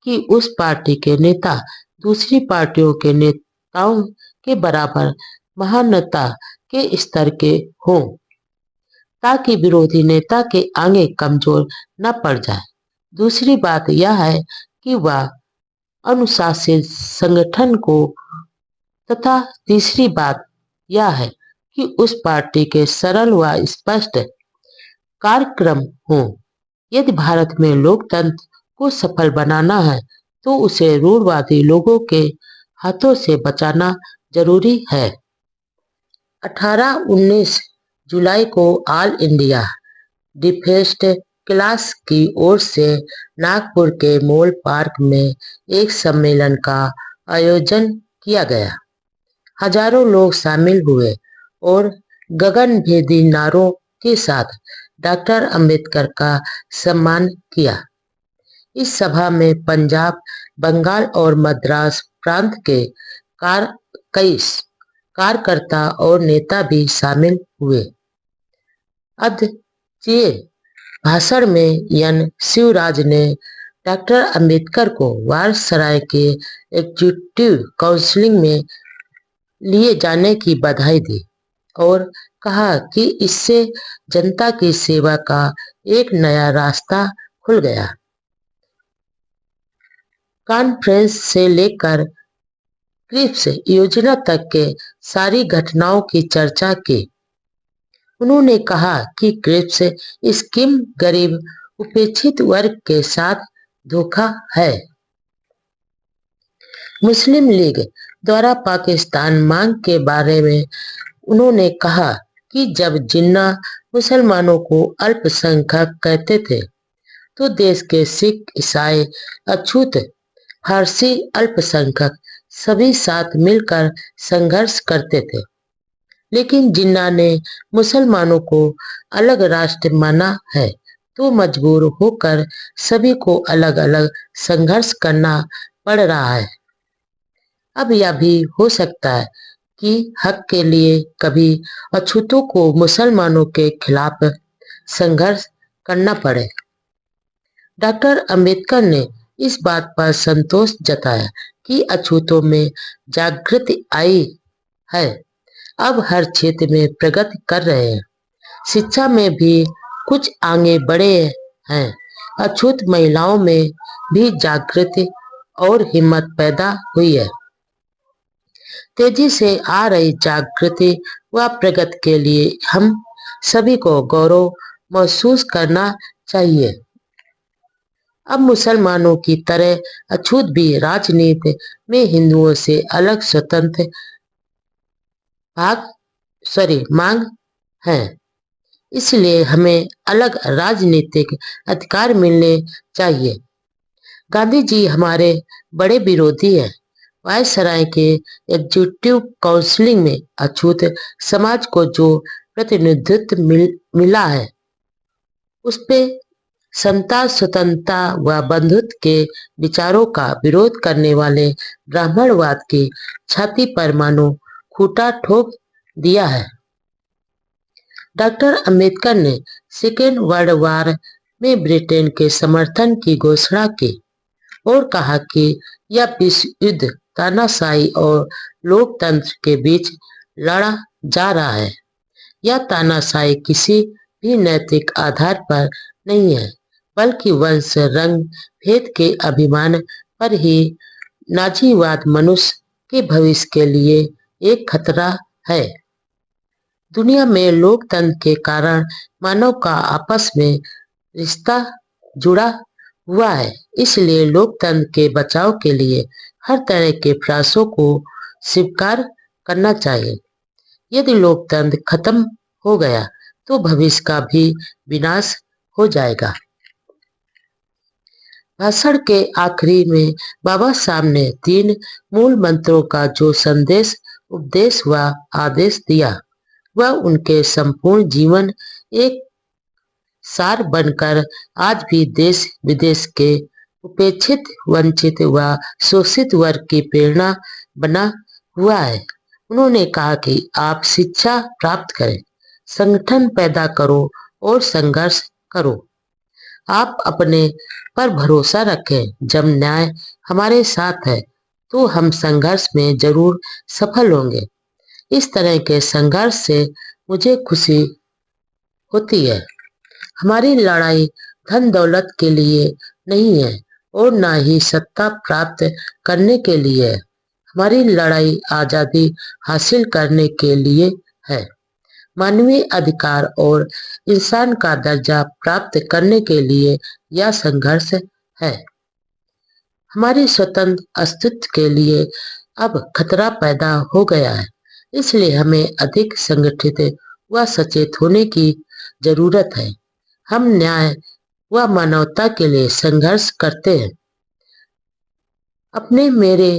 कि उस पार्टी के नेता दूसरी पार्टियों के नेताओं के बराबर महानता के स्तर के हों, ताकि विरोधी नेता के आगे कमजोर न पड़ जाए। दूसरी बात यह है कि वह अनुशासित संगठन को तथा तीसरी बात यह है कि उस पार्टी के सरल व स्पष्ट कार्यक्रम हो। यदि भारत में लोकतंत्र को सफल बनाना है तो उसे रूढ़वादी लोगों के हाथों से बचाना जरूरी है। 18-19 जुलाई को ऑल इंडिया डिफेंस क्लास की ओर से नागपुर के मॉल पार्क में एक सम्मेलन का आयोजन किया गया। हजारों लोग शामिल हुए और गगनभेदी नारों के साथ डॉक्टर अंबेडकर का सम्मान किया। इस सभा में पंजाब, बंगाल और मद्रास प्रांत के कई कार्यकर्ता और नेता भी शामिल हुए। अध्यक्षीय भाषण में एन शिवराज ने डॉक्टर अंबेडकर को वायसराय के एग्जीक्यूटिव काउंसिल में लिए जाने की बधाई दी और कहा कि इससे जनता की सेवा का एक नया रास्ता खुल गया। कॉन्फ्रेंस से लेकर क्रिप्स योजना तक के सारी घटनाओं की चर्चा की। उन्होंने कहा कि क्रिप्स स्कीम गरीब उपेक्षित वर्ग के साथ धोखा है। मुस्लिम लीग द्वारा पाकिस्तान मांग के बारे में उन्होंने कहा कि जब जिन्ना मुसलमानों को अल्पसंख्यक कहते थे तो देश के सिख, ईसाई, अछूत, फारसी अल्पसंख्यक सभी साथ मिलकर संघर्ष करते थे। लेकिन जिन्ना ने मुसलमानों को अलग राष्ट्र माना है तो मजबूर होकर सभी को अलग अलग संघर्ष करना पड़ रहा है। अब यह भी हो सकता है कि हक के लिए कभी अछूतों को मुसलमानों के खिलाफ संघर्ष करना पड़े। डॉक्टर अंबेडकर ने इस बात पर संतोष जताया कि अछूतों में जागृति आई है, अब हर क्षेत्र में प्रगति कर रहे हैं। शिक्षा में भी कुछ आगे बढ़े हैं। अछूत महिलाओं में भी जागृति और हिम्मत पैदा हुई है। तेजी से आ रही जागृति व प्रगति के लिए हम सभी को गौरव महसूस करना चाहिए। अब मुसलमानों की तरह अछूत भी राजनीति में हिंदुओं से अलग स्वतंत्र मांग है। इसलिए हमें अलग राजनीतिक अधिकार मिलने चाहिए। गांधी जी हमारे बड़े विरोधी हैं। वायसराय के एग्जीक्यूटिव काउंसिल में अछूत समाज को जो प्रतिनिधित्व मिला है, उस पे समता, स्वतंत्रता व बंधुत्व के विचारों का विरोध करने वाले ब्राह्मणवाद की छाती पर मानो खूंटा ठोक दिया है। डॉक्टर अंबेडकर ने सेकेंड वर्ल्ड वॉर में ब्रिटेन के समर्थन की घोषणा की और कहा कि यह विश्व युद्ध तानाशाही और लोकतंत्र के बीच लड़ा जा रहा है। यह तानाशाही किसी भी नैतिक आधार पर नहीं है, बल्कि वंश, रंग, भेद के अभिमान पर ही। नाजीवाद मनुष्य के भविष्य के लिए एक खतरा है। दुनिया में लोकतंत्र के कारण मानव का आपस में रिश्ता जुड़ा हुआ है। इसलिए लोकतंत्र के बचाव के लिए हर तरह के प्रयासों को स्वीकार करना चाहिए। यदि लोकतंत्र खत्म हो गया तो भविष्य का भी विनाश हो जाएगा। भाषण के आखिरी में बाबा साहब ने 3 मूल मंत्रों का जो संदेश, उपदेश व आदेश दिया, वह उनके संपूर्ण जीवन एक सार बनकर आज भी देश विदेश के उपेक्षित, वंचित व शोषित वर्ग की प्रेरणा बना हुआ है। उन्होंने कहा कि आप शिक्षा प्राप्त करें, संगठन पैदा करो और संघर्ष करो। आप अपने पर भरोसा रखें। जब न्याय हमारे साथ है तो हम संघर्ष में जरूर सफल होंगे। इस तरह के संघर्ष से मुझे खुशी होती है। हमारी लड़ाई धन दौलत के लिए नहीं है और न ही सत्ता प्राप्त करने के लिए है। हमारी लड़ाई आजादी हासिल करने के लिए है, मानवीय अधिकार और इंसान का दर्जा प्राप्त करने के लिए यह संघर्ष है। हमारे स्वतंत्र अस्तित्व के लिए अब खतरा पैदा हो गया है। इसलिए हमें अधिक संगठित व सचेत होने की जरूरत है। हम न्याय व मानवता के लिए संघर्ष करते हैं। अपने मेरे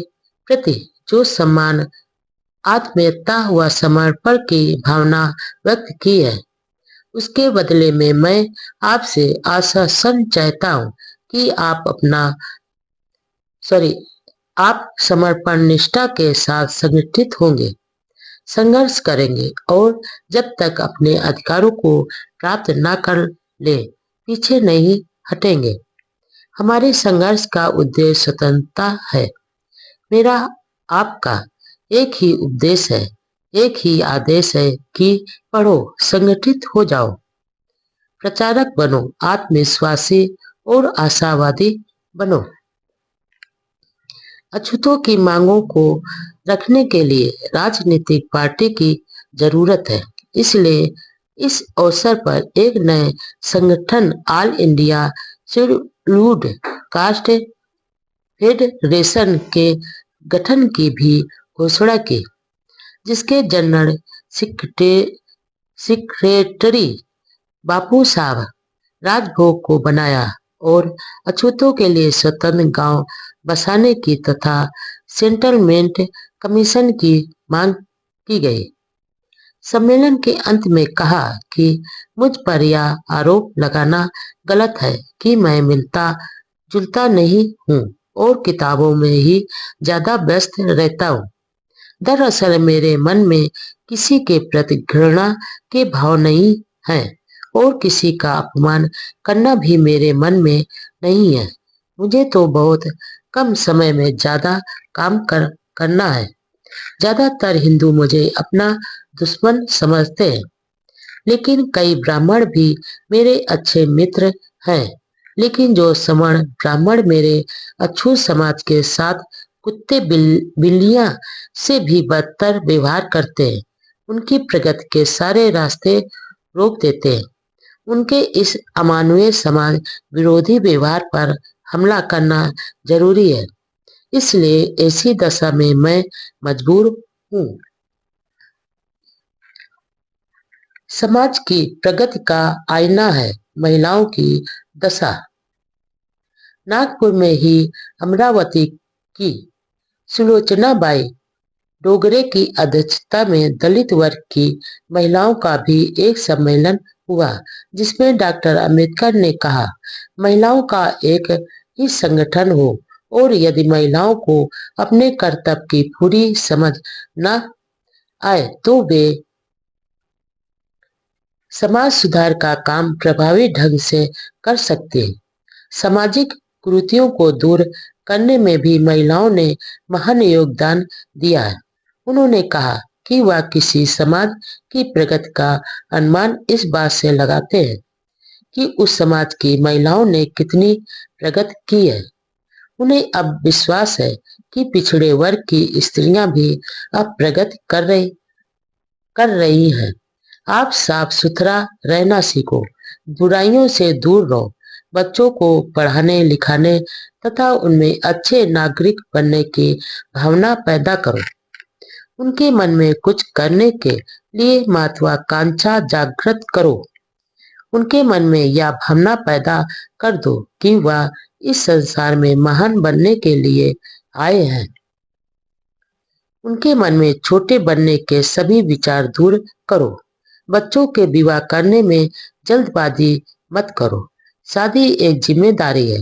प्रति जो सम्मान, आत्मीयता व समर्पण की भावना व्यक्त की है, उसके बदले में मैं आपसे आश्वासन चाहता हूँ कि आप समर्पण निष्ठा के साथ संगठित होंगे, संघर्ष करेंगे और जब तक अपने अधिकारों को प्राप्त न कर ले पीछे नहीं हटेंगे। हमारे संघर्ष का उद्देश्य स्वतंत्रता है। मेरा आपका एक ही उपदेश है, एक ही आदेश है कि पढ़ो, संगठित हो जाओ, प्रचारक बनो, आत्मविश्वासी और आशावादी बनो। अछूतों की मांगों को रखने के लिए राजनीतिक पार्टी की जरूरत है। इसलिए इस अवसर पर एक नए संगठन all India scheduled caste federation के गठन की भी घोषणा की, जिसके जनरल सेक्रेटरी बापू साहब राजभोग को बनाया और अछूतों के लिए स्वतंत्र गांव बसाने की तथा सेटलमेंट कमीशन की मांग की गई। सम्मेलन के अंत में कहा कि मुझ पर यह आरोप लगाना गलत है कि मैं मिलता जुलता नहीं हूँ और किताबों में ही ज्यादा व्यस्त रहता हूँ। दरअसल मेरे मन में किसी के प्रति घृणा के भाव नहीं है और किसी का अपमान करना भी मेरे मन में नहीं है। मुझे तो बहुत कम समय में ज्यादा काम करना है। ज्यादातर हिंदू मुझे अपना दुश्मन समझते हैं, लेकिन कई ब्राह्मण भी मेरे अच्छे मित्र हैं। लेकिन जो सवर्ण ब्राह्मण मेरे अछूत समाज के साथ कुत्ते बिल्लियां से भी बदतर व्यवहार करते हैं, उनकी प्रगति के सारे रास्ते रोक देते हैं। उनके इस अमानवीय समाज विरोधी व्यवहार पर हमला करना जरूरी है। इसलिए ऐसी दशा में मैं मजबूर हूँ। समाज की प्रगति का आईना है महिलाओं की दशा। नागपुर में ही अमरावती की सुलोचना बाई डोगरे की अध्यक्षता में दलित वर्ग की महिलाओं का भी एक सम्मेलन हुआ, जिसमें डॉक्टर अंबेडकर ने कहा, महिलाओं का एक ही संगठन हो और यदि महिलाओं को अपने कर्तव्य की पूरी समझ न आए तो वे समाज सुधार का काम प्रभावी ढंग से कर सकते हैं। सामाजिक कुरीतियों को दूर करने में भी महिलाओं ने महान योगदान दिया है। उन्होंने कहा कि वह किसी समाज की प्रगति का अनुमान इस बात से लगाते हैं कि उस समाज की महिलाओं ने कितनी प्रगति की है। उन्हें अब विश्वास है कि पिछड़े वर्ग की स्त्रियां भी अब प्रगति कर रही हैं। आप साफ सुथरा रहना सीखो, बुराइयों से दूर रहो, बच्चों को पढ़ाने लिखाने तथा उनमें अच्छे नागरिक बनने की भावना पैदा करो। उनके मन में कुछ करने के लिए महत्वाकांक्षा जागृत करो। उनके मन में यह भावना पैदा कर दो कि वह इस संसार में महान बनने के लिए आए हैं। उनके मन में छोटे बनने के सभी विचार दूर करो। बच्चों के विवाह करने में जल्दबाजी मत करो। शादी एक जिम्मेदारी है,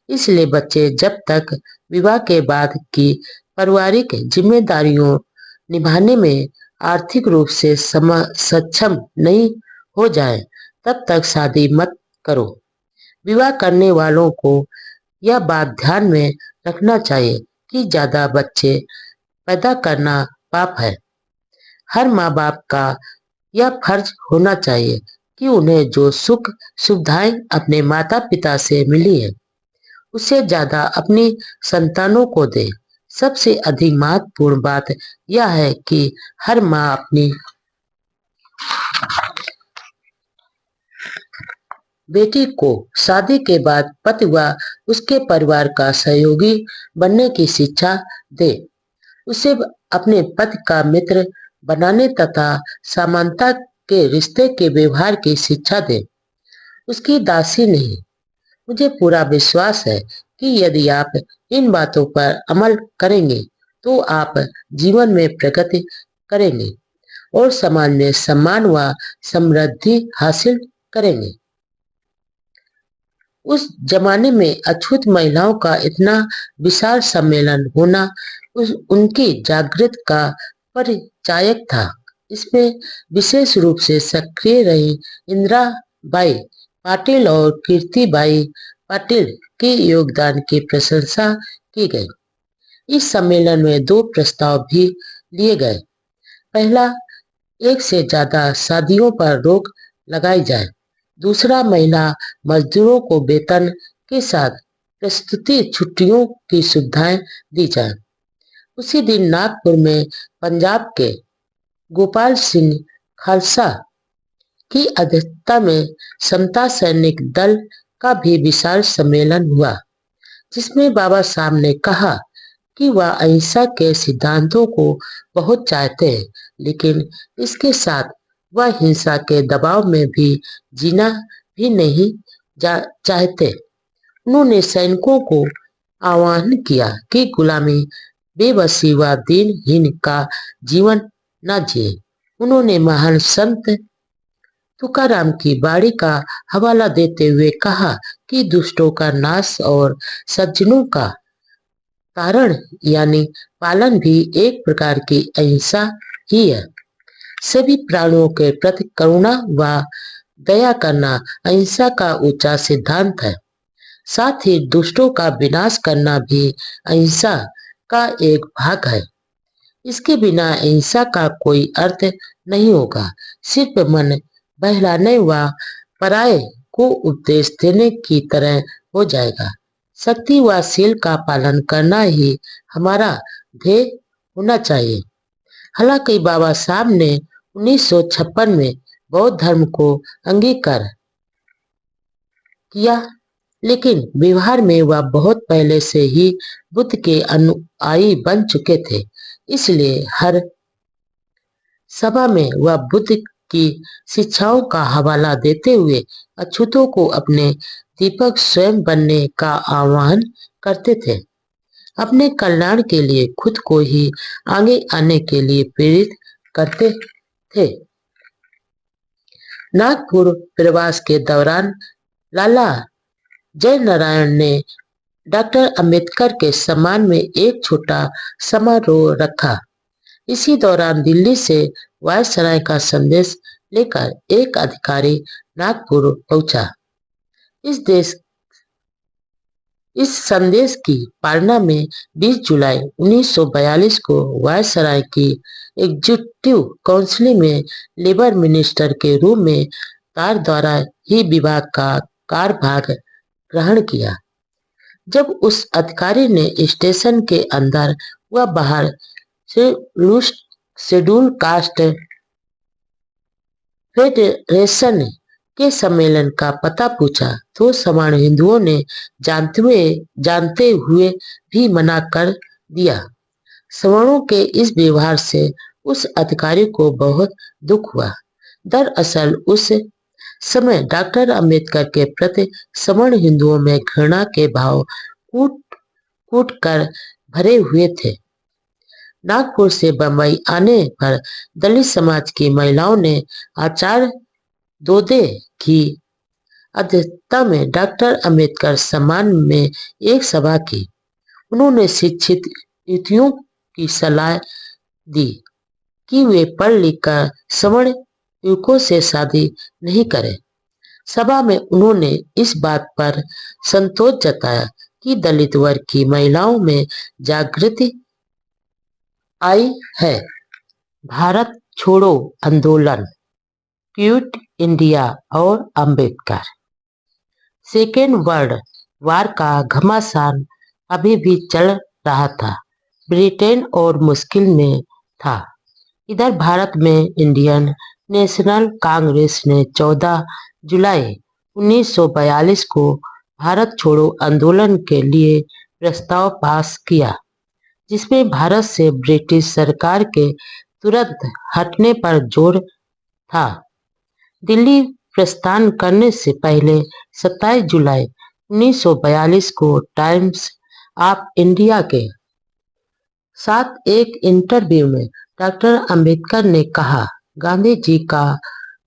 इसलिए बच्चे जब तक विवाह के बाद की पारिवारिक जिम्मेदारियों निभाने में आर्थिक रूप से सक्षम नहीं हो जाए, तब तक शादी मत करो। विवाह करने वालों को यह बात ध्यान में रखना चाहिए कि ज्यादा बच्चे पैदा करना पाप है। हर माँ बाप का यह फर्ज होना चाहिए कि उन्हें जो सुख सुविधाएं अपने माता पिता से मिली है, उससे ज्यादा अपनी संतानों को दे। सबसे अधिक महत्वपूर्ण बात यह है कि हर माँ अपनी बेटी को शादी के बाद पति व उसके परिवार का सहयोगी बनने की शिक्षा दे। उसे अपने पति का मित्र बनाने तथा समानता के रिश्ते के व्यवहार की शिक्षा दे, उसकी दासी नहीं। मुझे पूरा विश्वास है कि यदि आप इन बातों पर अमल करेंगे तो आप जीवन में प्रगति करेंगे और समाज में सम्मान व समृद्धि हासिल करेंगे। उस जमाने में अछूत महिलाओं का इतना विशाल सम्मेलन होना उनकी जागृत का परिचायक था। इसमें विशेष रूप से सक्रिय रही इंदिरा बाई पाटिल और कीर्तिबाई पाटिल के योगदान की प्रशंसा की गई। इस सम्मेलन में 2 प्रस्ताव भी लिए गए। पहला, एक से ज्यादा शादियों पर रोक लगाई जाए। दूसरा, महिला मजदूरों को वेतन के साथ प्रस्तुति छुट्टियों की सुविधाएं दी जाए। उसी दिन नागपुर में पंजाब के गोपाल सिंह खालसा की अध्यक्षता में समता सैनिक दल का भी विशाल सम्मेलन हुआ, जिसमें बाबा साहब ने कहा कि वह अहिंसा के सिद्धांतों को बहुत चाहते हैं, लेकिन इसके साथ वह हिंसा के दबाव में भी जीना भी नहीं चाहते। उन्होंने सैनिकों को आह्वान किया कि गुलामी, बेबसी व दीनहीन का जीवन न जिए। उन्होंने महान संत तुकाराम की बाणी का हवाला देते हुए कहा कि दुष्टों का नाश और सज्जनों का तारण यानी पालन भी एक प्रकार की अहिंसा ही है। सभी प्राणियों के प्रति करुणा व दया करना अहिंसा का ऊंचा सिद्धांत है। साथ ही दुष्टों का विनाश करना भी अहिंसा का एक भाग है। इसके बिना अहिंसा का कोई अर्थ नहीं होगा। सिर्फ मन बहलाने व पराये को उपदेश देने की तरह हो जाएगा। शक्ति व शील का पालन करना ही हमारा ध्येय होना चाहिए। हालांकि बाबा साहब ने 1956 में बौद्ध धर्म को अंगीकार किया, लेकिन व्यवहार में वह बहुत पहले से ही बुद्ध के अनुयायी बन चुके थे। इसलिए हर सभा में वह बुद्ध की शिक्षाओं का हवाला देते हुए अछूतों को अपने दीपक स्वयं बनने का आह्वान करते थे। अपने कल्याण के लिए खुद को ही आगे आने के लिए प्रेरित करते थे। नागपुर प्रवास के दौरान लाला जयनारायण ने डॉक्टर अंबेडकर के सम्मान में एक छोटा समारोह रखा। इसी दौरान दिल्ली से वायसराय का संदेश लेकर एक अधिकारी नागपुर पहुंचा। इस संदेश की पालना में 20 जुलाई 1942 को वायसराय की एग्जीक्यूटिव काउंसिल में लेबर मिनिस्टर के रूप में तार द्वारा ही विभाग का कार्यभार ग्रहण किया। जब उस अधिकारी ने स्टेशन के अंदर व बाहर शेड्यूल कास्ट फेडरेशन के सम्मेलन का पता पूछा तो सवर्ण हिंदुओं ने जानते हुए भी मना कर दिया। सवर्णों के इस व्यवहार से उस अधिकारी को बहुत दुख हुआ। दरअसल उस समय डॉक्टर अंबेडकर के प्रति सवर्ण हिंदुओं में घृणा के भाव कूट कूट कर भरे हुए थे। नागपुर से बंबई आने पर दलित समाज की महिलाओं ने आचार्य दोदे की अध्यक्षता में डॉक्टर अंबेडकर सम्मान में एक सभा की। उन्होंने शिक्षित युवतियों की सलाह दी कि वे पढ़ लिख कर सवर्ण युवकों से शादी नहीं करें। सभा में उन्होंने इस बात पर संतोष जताया कि दलित वर्ग की महिलाओं में जागृति आई है। भारत छोड़ो आंदोलन, क्विट इंडिया और अंबेडकर। सेकेंड वर्ल्ड वार का घमासान अभी भी चल रहा था। ब्रिटेन और मुश्किल में था। इधर भारत में इंडियन नेशनल कांग्रेस ने 14 जुलाई 1942 को भारत छोड़ो आंदोलन के लिए प्रस्ताव पास किया, जिसमें भारत से ब्रिटिश सरकार के तुरंत हटने पर जोर था। दिल्ली प्रस्थान करने से पहले 27 जुलाई 1942 को टाइम्स ऑफ इंडिया के साथ एक इंटरव्यू में डॉक्टर अंबेडकर ने कहा, गांधी जी का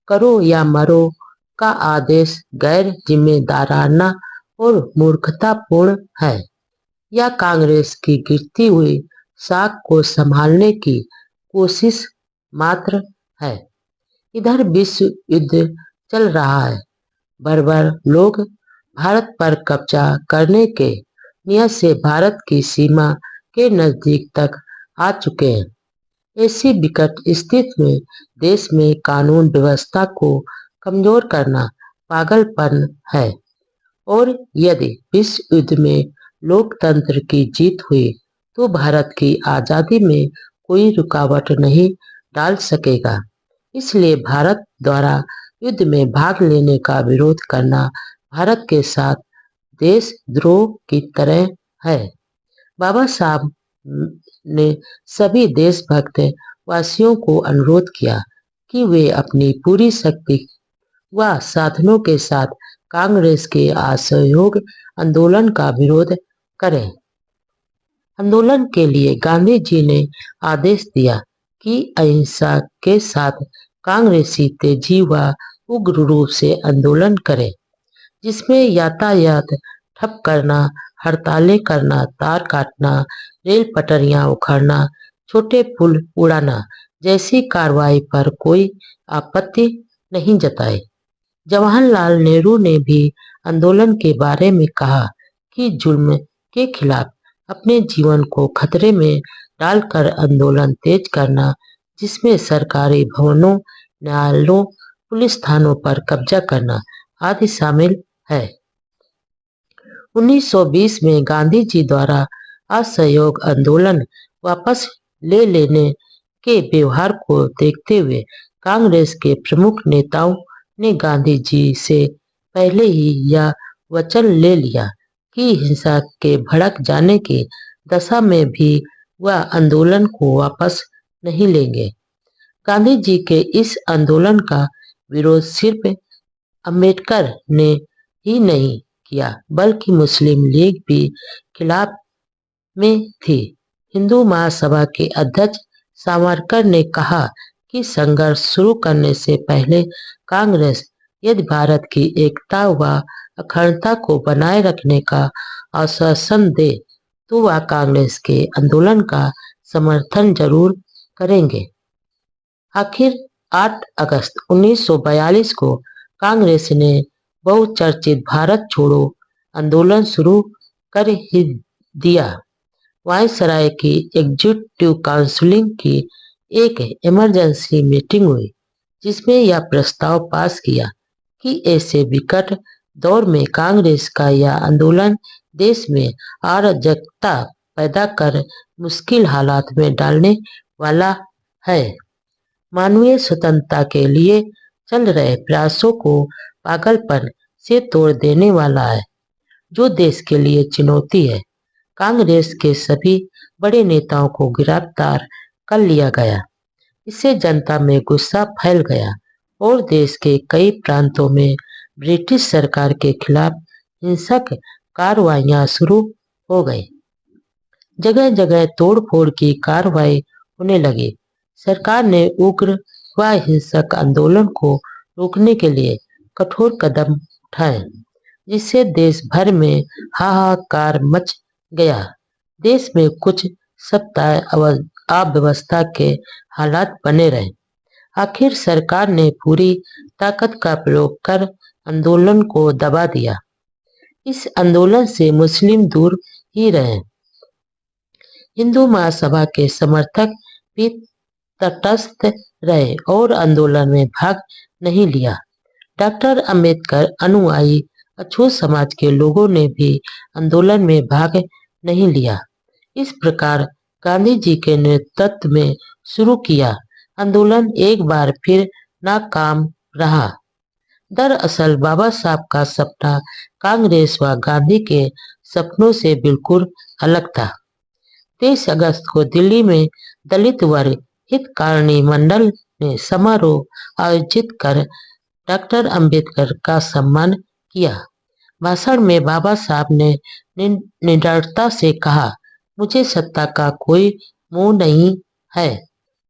करो या मरो का आदेश गैर जिम्मेदाराना और मूर्खतापूर्ण है। यह कांग्रेस की गिरती हुई साख को संभालने की कोशिश मात्र है। इधर विश्व युद्ध चल रहा है। बर्बर लोग भारत पर कब्जा करने के नियत से भारत की सीमा के नजदीक तक आ चुके हैं। ऐसी विकट स्थिति में देश में कानून व्यवस्था को कमजोर करना पागलपन है और यदि विश्व युद्ध में लोकतंत्र की जीत हुई तो भारत की आजादी में कोई रुकावट नहीं डाल सकेगा। इसलिए भारत द्वारा युद्ध में भाग लेने का विरोध करना भारत के साथ देशद्रोह की तरह है। बाबा साहब ने सभी देशभक्त वासियों को अनुरोध किया कि वे अपनी पूरी शक्ति व साधनों के साथ कांग्रेस के असहयोग आंदोलन का विरोध करें। आंदोलन के लिए गांधी जी ने आदेश दिया कि अहिंसा के साथ कांग्रेसी तेजी व उग्र रूप से आंदोलन करें, जिसमें यातायात ठप करना, हड़तालें करना, तार काटना, रेल पटरियां उखाड़ना, छोटे पुल उड़ाना जैसी कार्रवाई पर कोई आपत्ति नहीं जताई। जवाहरलाल नेहरू ने भी आंदोलन के बारे में कहा कि जुल्म के खिलाफ अपने जीवन को खतरे में डालकर आंदोलन तेज करना, जिसमें सरकारी भवनों, न्यायालयों, पुलिस थानों पर कब्जा करना आदि शामिल है। 1920 में गांधी जी द्वारा असहयोग आंदोलन वापस ले लेने के व्यवहार को देखते हुए कांग्रेस के प्रमुख नेताओं ने गांधी जी से पहले ही यह वचन ले लिया कि हिंसा के भड़क जाने की दशा में भी वह आंदोलन को वापस नहीं लेंगे। गांधी जी के इस आंदोलन का विरोध सिर्फ अंबेडकर ने ही नहीं किया, बल्कि मुस्लिम लीग भी खिलाफ में थी। हिंदू महासभा के अध्यक्ष सावरकर ने कहा कि संघर्ष शुरू करने से पहले कांग्रेस यदि भारत की एकता व अखंडता को बनाए रखने का आश्वासन दे तो वह कांग्रेस के आंदोलन का समर्थन जरूर करेंगे। आखिर 8 अगस्त 1942 को कांग्रेस ने बहुचर्चित भारत छोड़ो आंदोलन शुरू कर ही दिया। वायसराय की एग्जीक्यूटिव काउंसिल की एक इमरजेंसी मीटिंग हुई, जिसमें यह प्रस्ताव पास किया कि ऐसे विकट दौर में कांग्रेस का यह आंदोलन देश में अराजकता पैदा कर मुश्किल हालात में डालने वाला है, मानवीय स्वतंत्रता के लिए चल रहे प्रयासों को पागलपन से तोड़ देने वाला है, जो देश के लिए चुनौती है। कांग्रेस के सभी बड़े नेताओं को गिरफ्तार कर लिया गया। इससे जनता में गुस्सा फैल गया और देश के कई प्रांतों में ब्रिटिश सरकार के खिलाफ हिंसक कार्रवाइयां शुरू हो गई। जगह जगह तोड़फोड़ की कार्रवाई होने लगी। सरकार ने उग्र व हिंसक आंदोलन को रोकने के लिए कठोर कदम उठाए, जिससे देश भर में हाहाकार मच गया। देश में कुछ सप्ताह अव्यवस्था के हालात बने रहे। आखिर सरकार ने पूरी ताकत का प्रयोग कर आंदोलन को दबा दिया। इस आंदोलन से मुस्लिम दूर ही रहे। हिंदू महासभा के समर्थक भी तटस्थ रहे और आंदोलन में भाग नहीं लिया। डॉक्टर अंबेडकर अनुयायी अछूत समाज के लोगों ने भी आंदोलन में भाग नहीं लिया। इस प्रकार गांधी जी के नेतृत्व में शुरू किया आंदोलन एक बार फिर नाकाम रहा। दरअसल बाबा साहब का सपना कांग्रेस व गांधी के सपनों से बिल्कुल अलग था। 23 अगस्त को दिल्ली में दलित वर्ग हितकारिणी मंडल ने समारोह आयोजित कर डॉक्टर अंबेडकर का सम्मान किया। भाषण में बाबा साहब ने निडरता से कहा, मुझे सत्ता का कोई मोह नहीं है,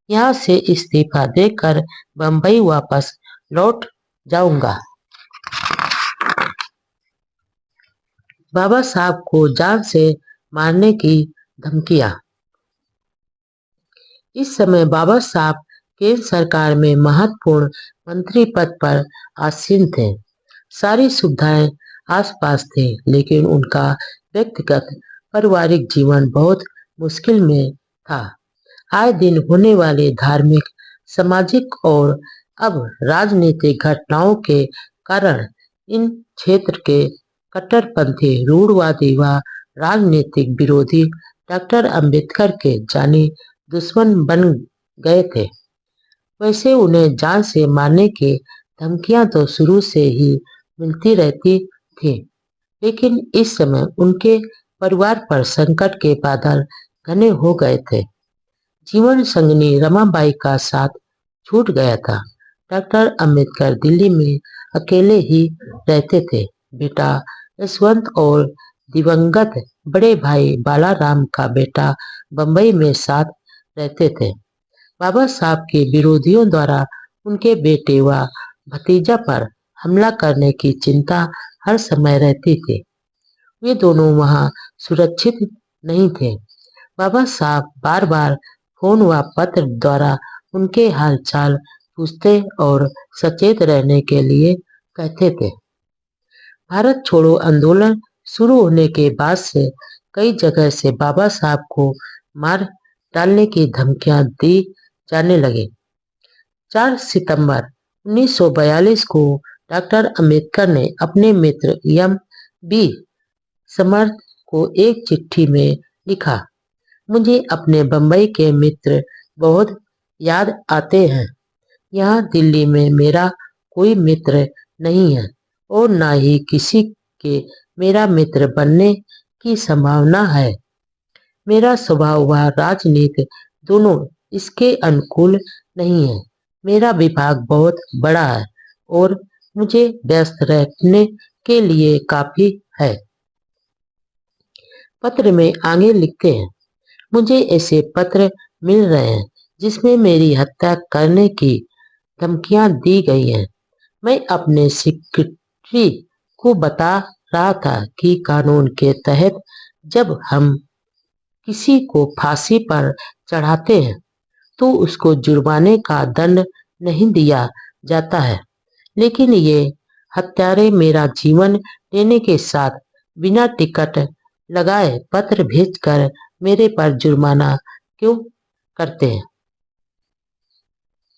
यहाँ से इस्तीफा देकर बंबई वापस लौट जाऊंगा। बाबा साहब को जान से मारने की धमकियां। इस समय बाबा साहब केंद्र सरकार में महत्वपूर्ण मंत्री पद पर आसीन थे। सारी सुविधाएं आसपास थी, लेकिन उनका व्यक्तिगत पारिवारिक जीवन बहुत मुश्किल में था। आए दिन होने वाले धार्मिक, सामाजिक और अब राजनीतिक घटनाओं के कारण इन क्षेत्र के कट्टरपंथी, रूढ़वादी व राजनीतिक विरोधी डॉक्टर अंबेडकर के जानी दुश्मन बन गए थे। वैसे उन्हें जान से मारने की धमकियां तो शुरू से ही मिलती रहती थी, लेकिन इस समय उनके परिवार पर संकट के बादल घने हो गए थे। जीवन संगिनी रमाबाई का साथ छूट गया था। डॉक्टर अंबेडकर दिल्ली में अकेले ही रहते थे। बेटा यशवंत और दिवंगत बड़े भाई बालाराम का बेटा बंबई में साथ रहते थे। बाबा साहब के विरोधियों द्वारा उनके बेटे व भतीजा पर हमला करने की चिंता हर समय रहती थी। वे दोनों वहां सुरक्षित नहीं थे। बाबा साहब बार बार फोन व पत्र द्वारा उनके हालचाल पूछते और सचेत रहने के लिए कहते थे। भारत छोड़ो आंदोलन शुरू होने के बाद से कई जगह से बाबा साहब को मार डालने की धमकियां दी जाने लगी। 4 सितंबर 1942 को डॉक्टर अंबेडकर ने अपने मित्र एम बी समर्थ को एक चिट्ठी में लिखा, मुझे अपने बंबई के मित्र बहुत याद आते हैं। यहाँ दिल्ली में मेरा कोई मित्र नहीं है और न ही किसी के मेरा मित्र बनने की संभावना है। मेरा स्वभाव व राजनीति दोनों इसके अनुकूल नहीं है। मेरा विभाग बहुत बड़ा है और मुझे व्यस्त रखने के लिए काफी है। पत्र में आगे लिखते हैं, मुझे ऐसे पत्र मिल रहे हैं जिसमें मेरी हत्या करने की धमकियां दी गई हैं। मैं अपने सेक्रेटरी को बता रहा था कि कानून के तहत जब हम किसी को फांसी पर चढ़ाते हैं तो उसको जुर्माने का दंड नहीं दिया जाता है, लेकिन ये हत्यारे मेरा जीवन लेने के साथ बिना टिकट लगाए पत्र भेजकर मेरे पर जुर्माना क्यों करते हैं।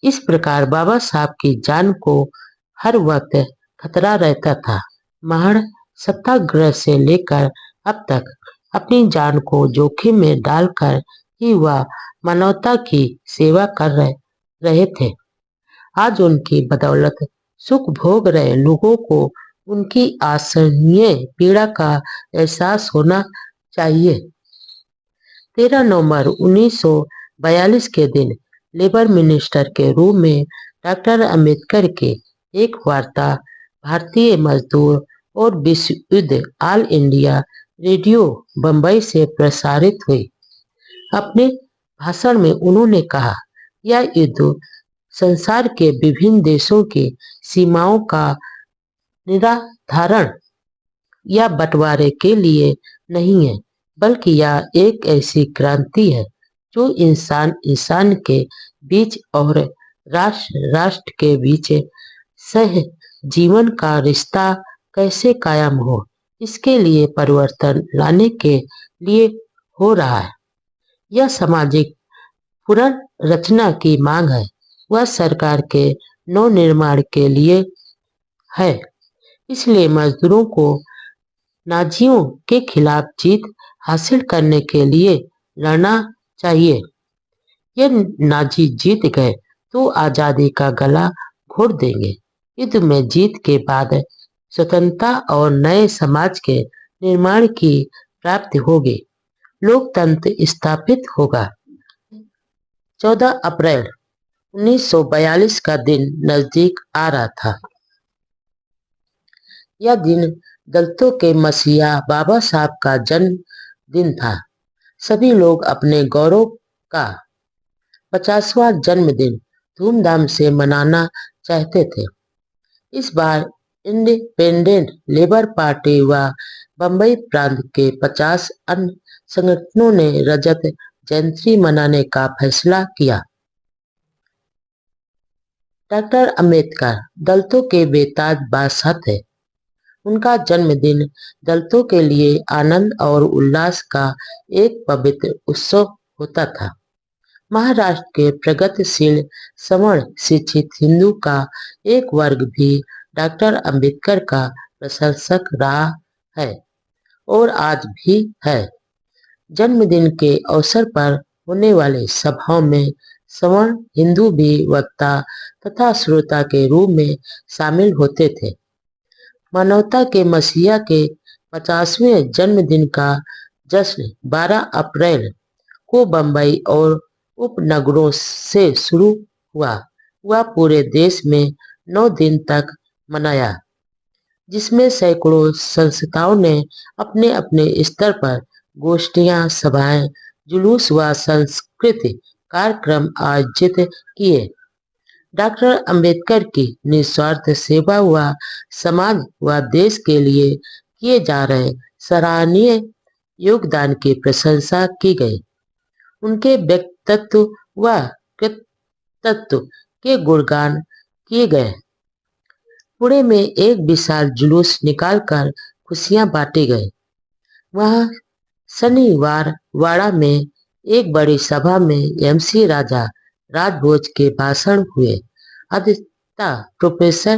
इस प्रकार बाबा साहब की जान को हर वक्त खतरा रहता था। महज सत्याग्रह से लेकर अब तक अपनी जान को जोखिम में डालकर ही वह मानवता की सेवा कर रहे थे। आज उनकी बदौलत सुख भोग रहे लोगों को उनकी असहनीय पीड़ा का एहसास होना चाहिए। 13 नवंबर 1942 के दिन लेबर मिनिस्टर के रूप में डॉक्टर अंबेडकर के एक वार्ता भारतीय मजदूर और विश्व युद्ध ऑल इंडिया रेडियो बम्बई से प्रसारित हुई। अपने भाषण में उन्होंने कहा, यह युद्ध संसार के विभिन्न देशों की सीमाओं का निर्धारण या बंटवारे के लिए नहीं है, बल्कि यह एक ऐसी क्रांति है जो इंसान इंसान के बीच और राष्ट्र राष्ट्र के बीच सह जीवन का रिश्ता कैसे कायम हो, इसके लिए परिवर्तन लाने के लिए हो रहा है। यह सामाजिक पुनर्रचना की मांग है, वह सरकार के नवनिर्माण के लिए है। इसलिए मजदूरों को नाजियों के खिलाफ जीत हासिल करने के लिए लड़ना चाहिए। यदि नाजी जीत गए तो आजादी का गला घोट देंगे। युद्ध में जीत के बाद स्वतंत्रता और नए समाज के निर्माण की प्राप्ति होगी, लोकतंत्र स्थापित होगा। 14 अप्रैल 1942 का दिन नजदीक आ रहा था। यह दिन दलितों के मसीहा बाबा साहब का जन्म दिन था। सभी लोग अपने गौरव का 50वां जन्मदिन धूमधाम से मनाना चाहते थे। इस बार इंडिपेंडेंट लेबर पार्टी व बम्बई प्रांत के 50 अन्य संगठनों ने रजत जयंती मनाने का फैसला किया। डॉक्टर अंबेडकर दलितों के बेताज बादशाह थे। उनका जन्मदिन दलितों के लिए आनंद और उल्लास का एक पवित्र उत्सव होता था। महाराष्ट्र के प्रगतिशील सवर्ण शिक्षित हिंदू का एक वर्ग भी डॉक्टर अंबेडकर का प्रशंसक रहा है और आज भी है। जन्मदिन के अवसर पर होने वाले सभाओं में सवर्ण हिंदू भी वक्ता तथा श्रोता के रूप में शामिल होते थे। मानवता के मसीहा के 50वें जन्मदिन का जश्न 12 अप्रैल को बम्बई और उपनगरों से शुरू हुआ। वह पूरे देश में 9 दिन तक मनाया, जिसमें सैकड़ों संस्थाओं ने अपने अपने स्तर पर गोष्ठियां, सभाएं, जुलूस व सांस्कृतिक कार्यक्रम आयोजित किए। डॉक्टर अंबेडकर की निस्वार्थ सेवा व समाज व देश के लिए किए जा रहे सराहनीय योगदान की प्रशंसा की गई। उनके व्यक्तित्व व कृतित्व के गुणगान किए गए। पुणे में एक विशाल जुलूस निकालकर खुशियां बांटी गई। वहां शनिवार वाड़ा में एक बड़ी सभा में एमसी राजा राजभोज के भाषण हुए। अध्यक्षता प्रोफेसर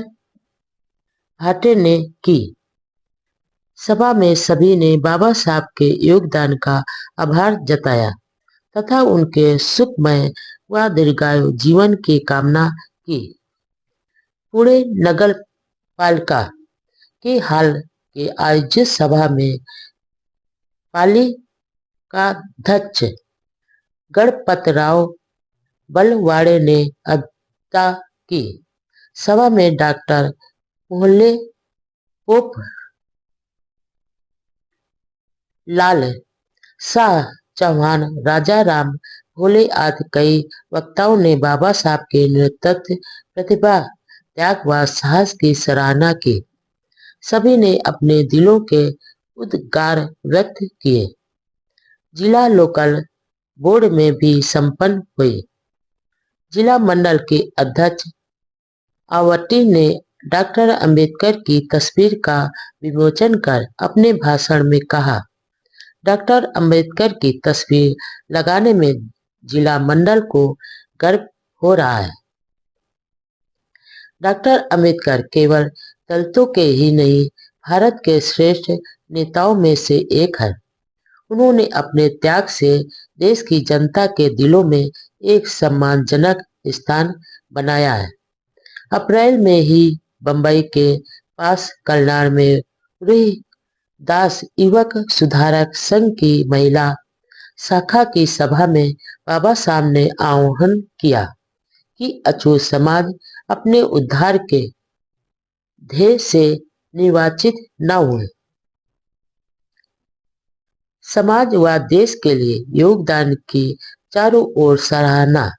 भाटे ने की। सभा में सभी ने बाबा साहब के योगदान का आभार जताया तथा उनके सुखमय व दीर्घायु जीवन की कामना की। पुणे नगर पालिका के हाल के आयोजित सभा में पालिकाध्यक्ष गणपतराव बलवाड़े ने की। सभा में डॉक्टर मोहल्ले पोप लाल शाह चौहान, राजा राम भोले आदि कई वक्ताओं ने बाबा साहब के नेतृत्व, प्रतिभा, त्याग व साहस की सराहना की। सभी ने अपने दिलों के उद्गार व्यक्त किए। जिला लोकल बोर्ड में भी संपन्न हुई। जिला मंडल के अध्यक्ष आवटी ने डॉक्टर अंबेडकर की तस्वीर का विमोचन कर अपने भाषण में कहा, डॉक्टर अंबेडकर की तस्वीर लगाने में जिला मंडल को गर्व हो रहा है। डॉक्टर अंबेडकर केवल दलितों के ही नहीं, भारत के श्रेष्ठ नेताओं में से एक है। उन्होंने अपने त्याग से देश की जनता के दिलों में एक सम्मानजनक स्थान बनाया है। अप्रैल में ही बंबई के पास कल्याण में रूही दास युवक सुधारक संघ की महिला शाखा की सभा में बाबा साहब ने आह्वान किया कि अछूत समाज अपने उद्धार के ध्येय से निर्वाचित न हुए। समाज व देश के लिए योगदान की चारों ओर सराहना।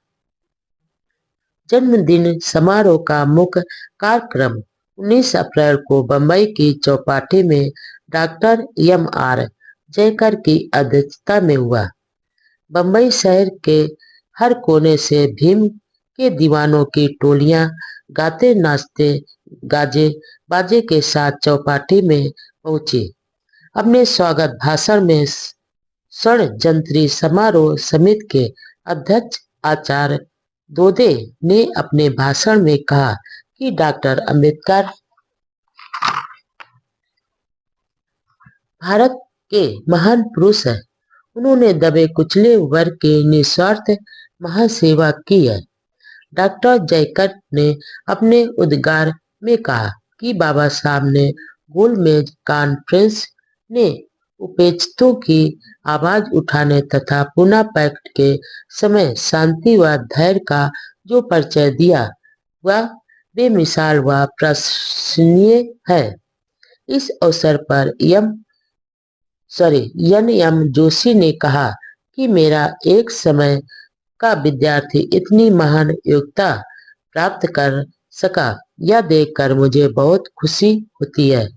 जन्मदिन समारोह का मुख्य कार्यक्रम 19 अप्रैल को बंबई की चौपाटी में डॉक्टर M.R. जयकर की अध्यक्षता में हुआ। बंबई शहर के हर कोने से भीम के दीवानों की टोलियां गाते नाचते गाजे बाजे के साथ चौपाटी में पहुंची। अपने स्वागत भाषण में षड्यंत्री समारोह समिति के अध्यक्ष आचार्य दोदे ने अपने भाषण में कहा कि डॉक्टर अंबेडकर भारत के महान पुरुष हैं। उन्होंने दबे कुचले वर्ग की निस्वार्थ महासेवा की है। डॉक्टर जयकर ने अपने उद्गार में कहा कि बाबा साहब ने गोलमेज कॉन्फ्रेंस ने उपेक्षितों की आवाज उठाने तथा पुनः पैक्ट के समय शांति व धैर्य का जो परिचय दिया वह बेमिसाल व प्रशंसनीय है। इस अवसर पर एन.एम. जोशी ने कहा कि मेरा एक समय का विद्यार्थी इतनी महान योग्यता प्राप्त कर सका, यह देखकर मुझे बहुत खुशी होती है।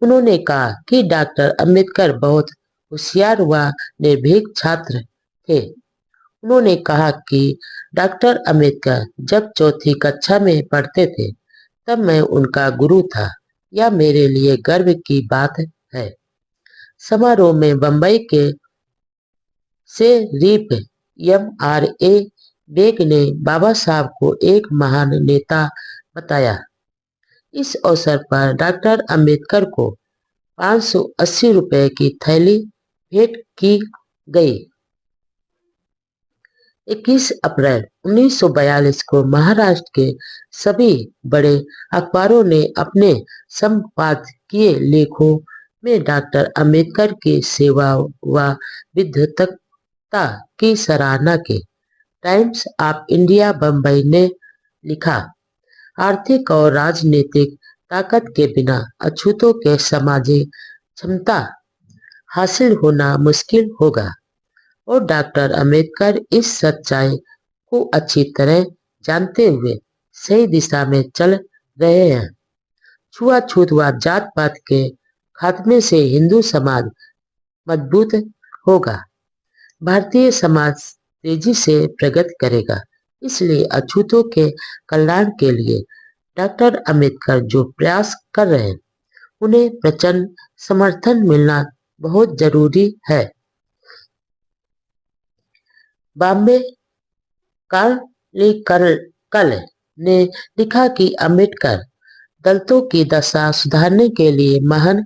उन्होंने कहा कि डॉक्टर अंबेडकर बहुत होशियार व निर्भीक छात्र थे। उन्होंने कहा कि डॉक्टर अंबेडकर जब चौथी कक्षा में पढ़ते थे तब मैं उनका गुरु था। यह मेरे लिए गर्व की बात है। समारोह में बंबई के शेरीफ M.R.A. बेग ने बाबा साहब को एक महान नेता बताया। इस अवसर पर डॉक्टर अंबेडकर को 580 रुपए की थैली भेंट की गई। 21 अप्रैल 1942 को महाराष्ट्र के सभी बड़े अखबारों ने अपने संपादकीय लेखों में डॉक्टर अंबेडकर की सेवा व विद्वत्ता की सराहना की। टाइम्स ऑफ इंडिया बंबई ने लिखा, आर्थिक और राजनीतिक ताकत के बिना अछूतों के सामाजिक क्षमता हासिल होना मुश्किल होगा और डॉक्टर अंबेडकर इस सच्चाई को अच्छी तरह जानते हुए सही दिशा में चल रहे हैं। छुआछूत व जात पात के खात्मे से हिंदू समाज मजबूत होगा, भारतीय समाज तेजी से प्रगति करेगा। इसलिए अछूतों के कल्याण के लिए डॉक्टर अंबेडकर जो प्रयास कर रहे हैं उन्हें प्रचंड समर्थन मिलना बहुत जरूरी है। बॉम्बे कल ने लिखा कि अंबेडकर दलितों की दशा सुधारने के लिए महान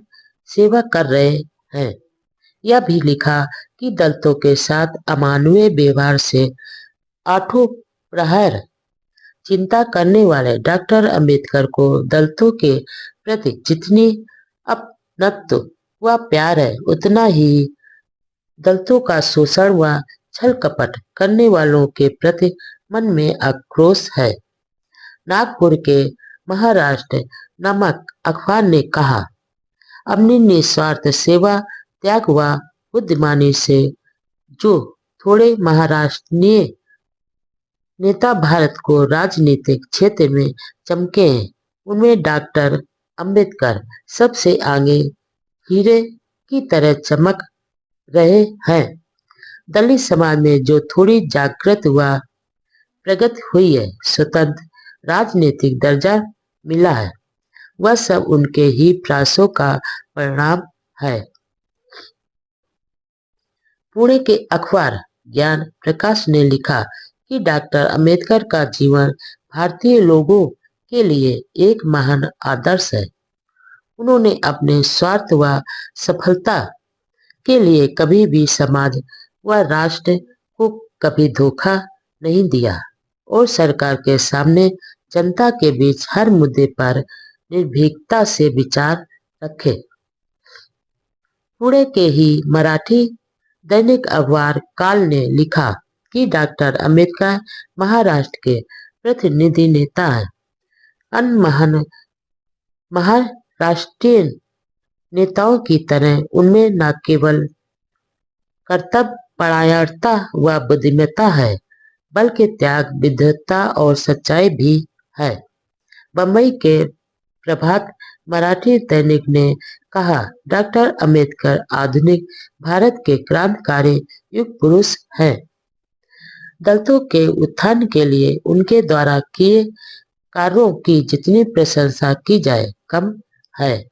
सेवा कर रहे हैं। यह भी लिखा कि दलितों के साथ अमानवीय व्यवहार से आठों प्रहर चिंता करने वाले डॉक्टर अंबेडकर को दलितों के प्रति जितनी अपनत्व व प्यार है उतना ही दलितों का शोषण व छल कपट करने वालों के प्रति मन में आक्रोश है। नागपुर के महाराष्ट्र नामक अखबार ने कहा, अपनी निस्वार्थ सेवा, त्याग व बुद्धिमानी से जो थोड़े महाराष्ट्रीय नेता भारत को राजनीतिक क्षेत्र में चमके हैं, उनमें डॉक्टर अंबेडकर सबसे आगे हीरे की तरह चमक रहे हैं। दलित समाज में जो थोड़ी जागृत व प्रगति हुई है, स्वतंत्र राजनीतिक दर्जा मिला है, वह सब उनके ही प्रयासों का परिणाम है। पुणे के अखबार ज्ञान प्रकाश ने लिखा कि डॉक्टर अंबेडकर का जीवन भारतीय लोगों के लिए एक महान आदर्श है। उन्होंने अपने स्वार्थ व सफलता के लिए कभी भी समाज व राष्ट्र को कभी धोखा नहीं दिया और सरकार के सामने जनता के बीच हर मुद्दे पर निर्भीकता से विचार रखे। पुणे के ही मराठी दैनिक अखबार काल ने लिखा कि डॉक्टर अंबेडकर महाराष्ट्र के प्रतिनिधि नेता हैं। अन्य महाराष्ट्रीय नेताओं की तरह उनमें न केवल कर्तव्यपरायणता व बुद्धिमत्ता है, बल्कि त्याग, विद्वता और सच्चाई भी है। बम्बई के प्रभात मराठी दैनिक ने कहा, डॉक्टर अंबेडकर आधुनिक भारत के क्रांतिकारी युग पुरुष हैं। दलितों के उत्थान के लिए उनके द्वारा किए कार्यों की जितनी प्रशंसा की जाए कम है।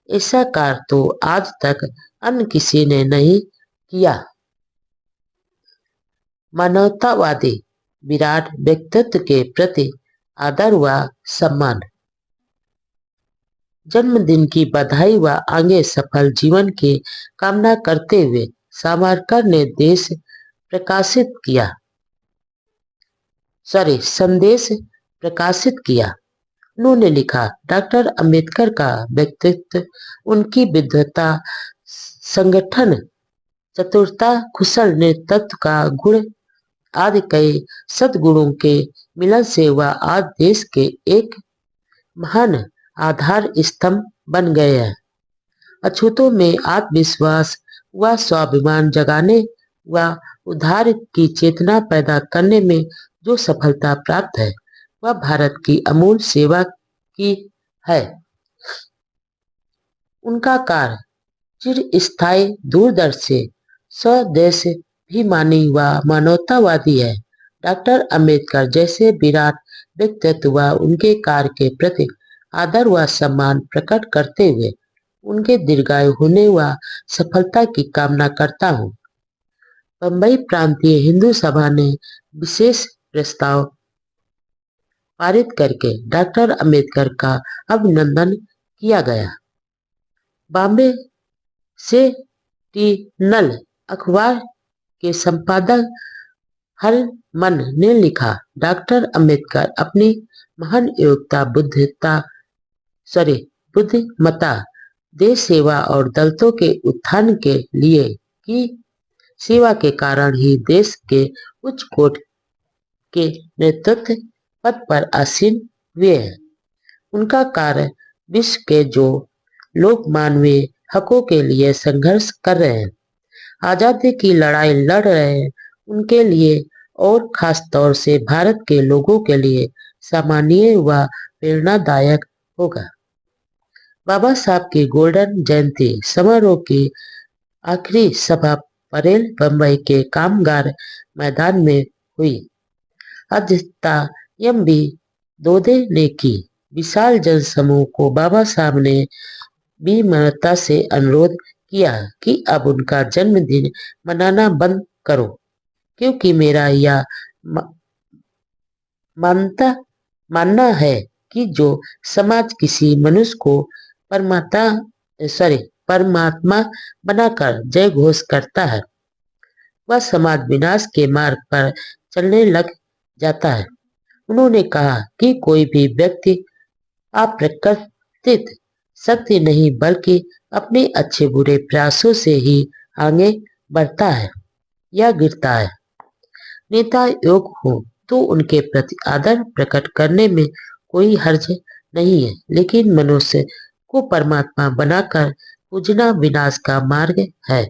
ऐसा कार्य तो आज तक अन्य किसी ने नहीं किया। मानवतावादी विराट व्यक्तित्व के प्रति आदर व सम्मान। जन्मदिन की बधाई व आगे सफल जीवन की कामना करते हुए सावरकर ने संदेश प्रकाशित किया। उन्होंने लिखा, डॉक्टर अंबेडकर का व्यक्तित्व, उनकी विद्वता, संगठन चतुरता, कुशल नेतृत्व का गुण आदि कई सद्गुणों के मिलन से वह आज देश के एक महान आधार स्तंभ बन गए हैं। अछूतों में आत्मविश्वास व स्वाभिमान जगाने व उद्धार की चेतना पैदा करने में जो सफलता प्राप्त है, वह भारत की अमूल सेवा की है। उनका कार्य चिरस्थायी, दूरदर्शी, स्वदेशाभिमानी व मानवतावादी है। डॉक्टर अंबेडकर जैसे विराट व्यक्तित्व व उनके कार्य के प्रति आदर व सम्मान प्रकट करते हुए उनके दीर्घायु होने व सफलता की कामना करता हूँ। बम्बई प्रांतीय हिंदू सभा ने विशेष प्रस्ताव पारित करके डॉक्टर अंबेडकर का अभिनंदन किया गया। बॉम्बे सेंटिनल अखबार के संपादक हरमन ने लिखा, डॉक्टर अंबेडकर अपनी महान योग्यता, बुद्धिमत्ता, देश सेवा और दलितों के उत्थान के लिए की सेवा के कारण ही देश के उच्च कोटि के नेतृत्व पद पर आसीन हुए हैं। उनका कार्य विश्व के जो लोग मानवीय हकों के लिए संघर्ष कर रहे हैं, आजादी की लड़ाई लड़ रहे हैं, उनके लिए और खास तौर से भारत के लोगों के लिए सामान्य व प्रेरणादायक होगा। बाबा साहब की गोल्डन जयंती समारोह की आखिरी सभा परेल बम्बई के कामगार मैदान में हुई। अध्यक्षता एम.बी. दोदे ने की। विशाल जनसमूह को बाबा साहब ने विनम्रता से अनुरोध किया कि अब उनका जन्मदिन मनाना बंद करो, क्योंकि मेरा यह मानना है कि जो समाज किसी मनुष्य को परमात्मा बनाकर जय घोष करता है, वह समाज विनाश के मार्ग पर चलने लग जाता है। उन्होंने कहा कि कोई भी व्यक्ति अप्रकृतित शक्ति नहीं, बल्कि अपने अच्छे बुरे प्रयासों से ही आगे बढ़ता है या गिरता है। नेता योग हो तो उनके प्रति आदर प्रकट करने में कोई हर्ज नहीं है, लेकिन मनुष्य को परमात्मा बनाकर पूजना विनाश का मार्ग है।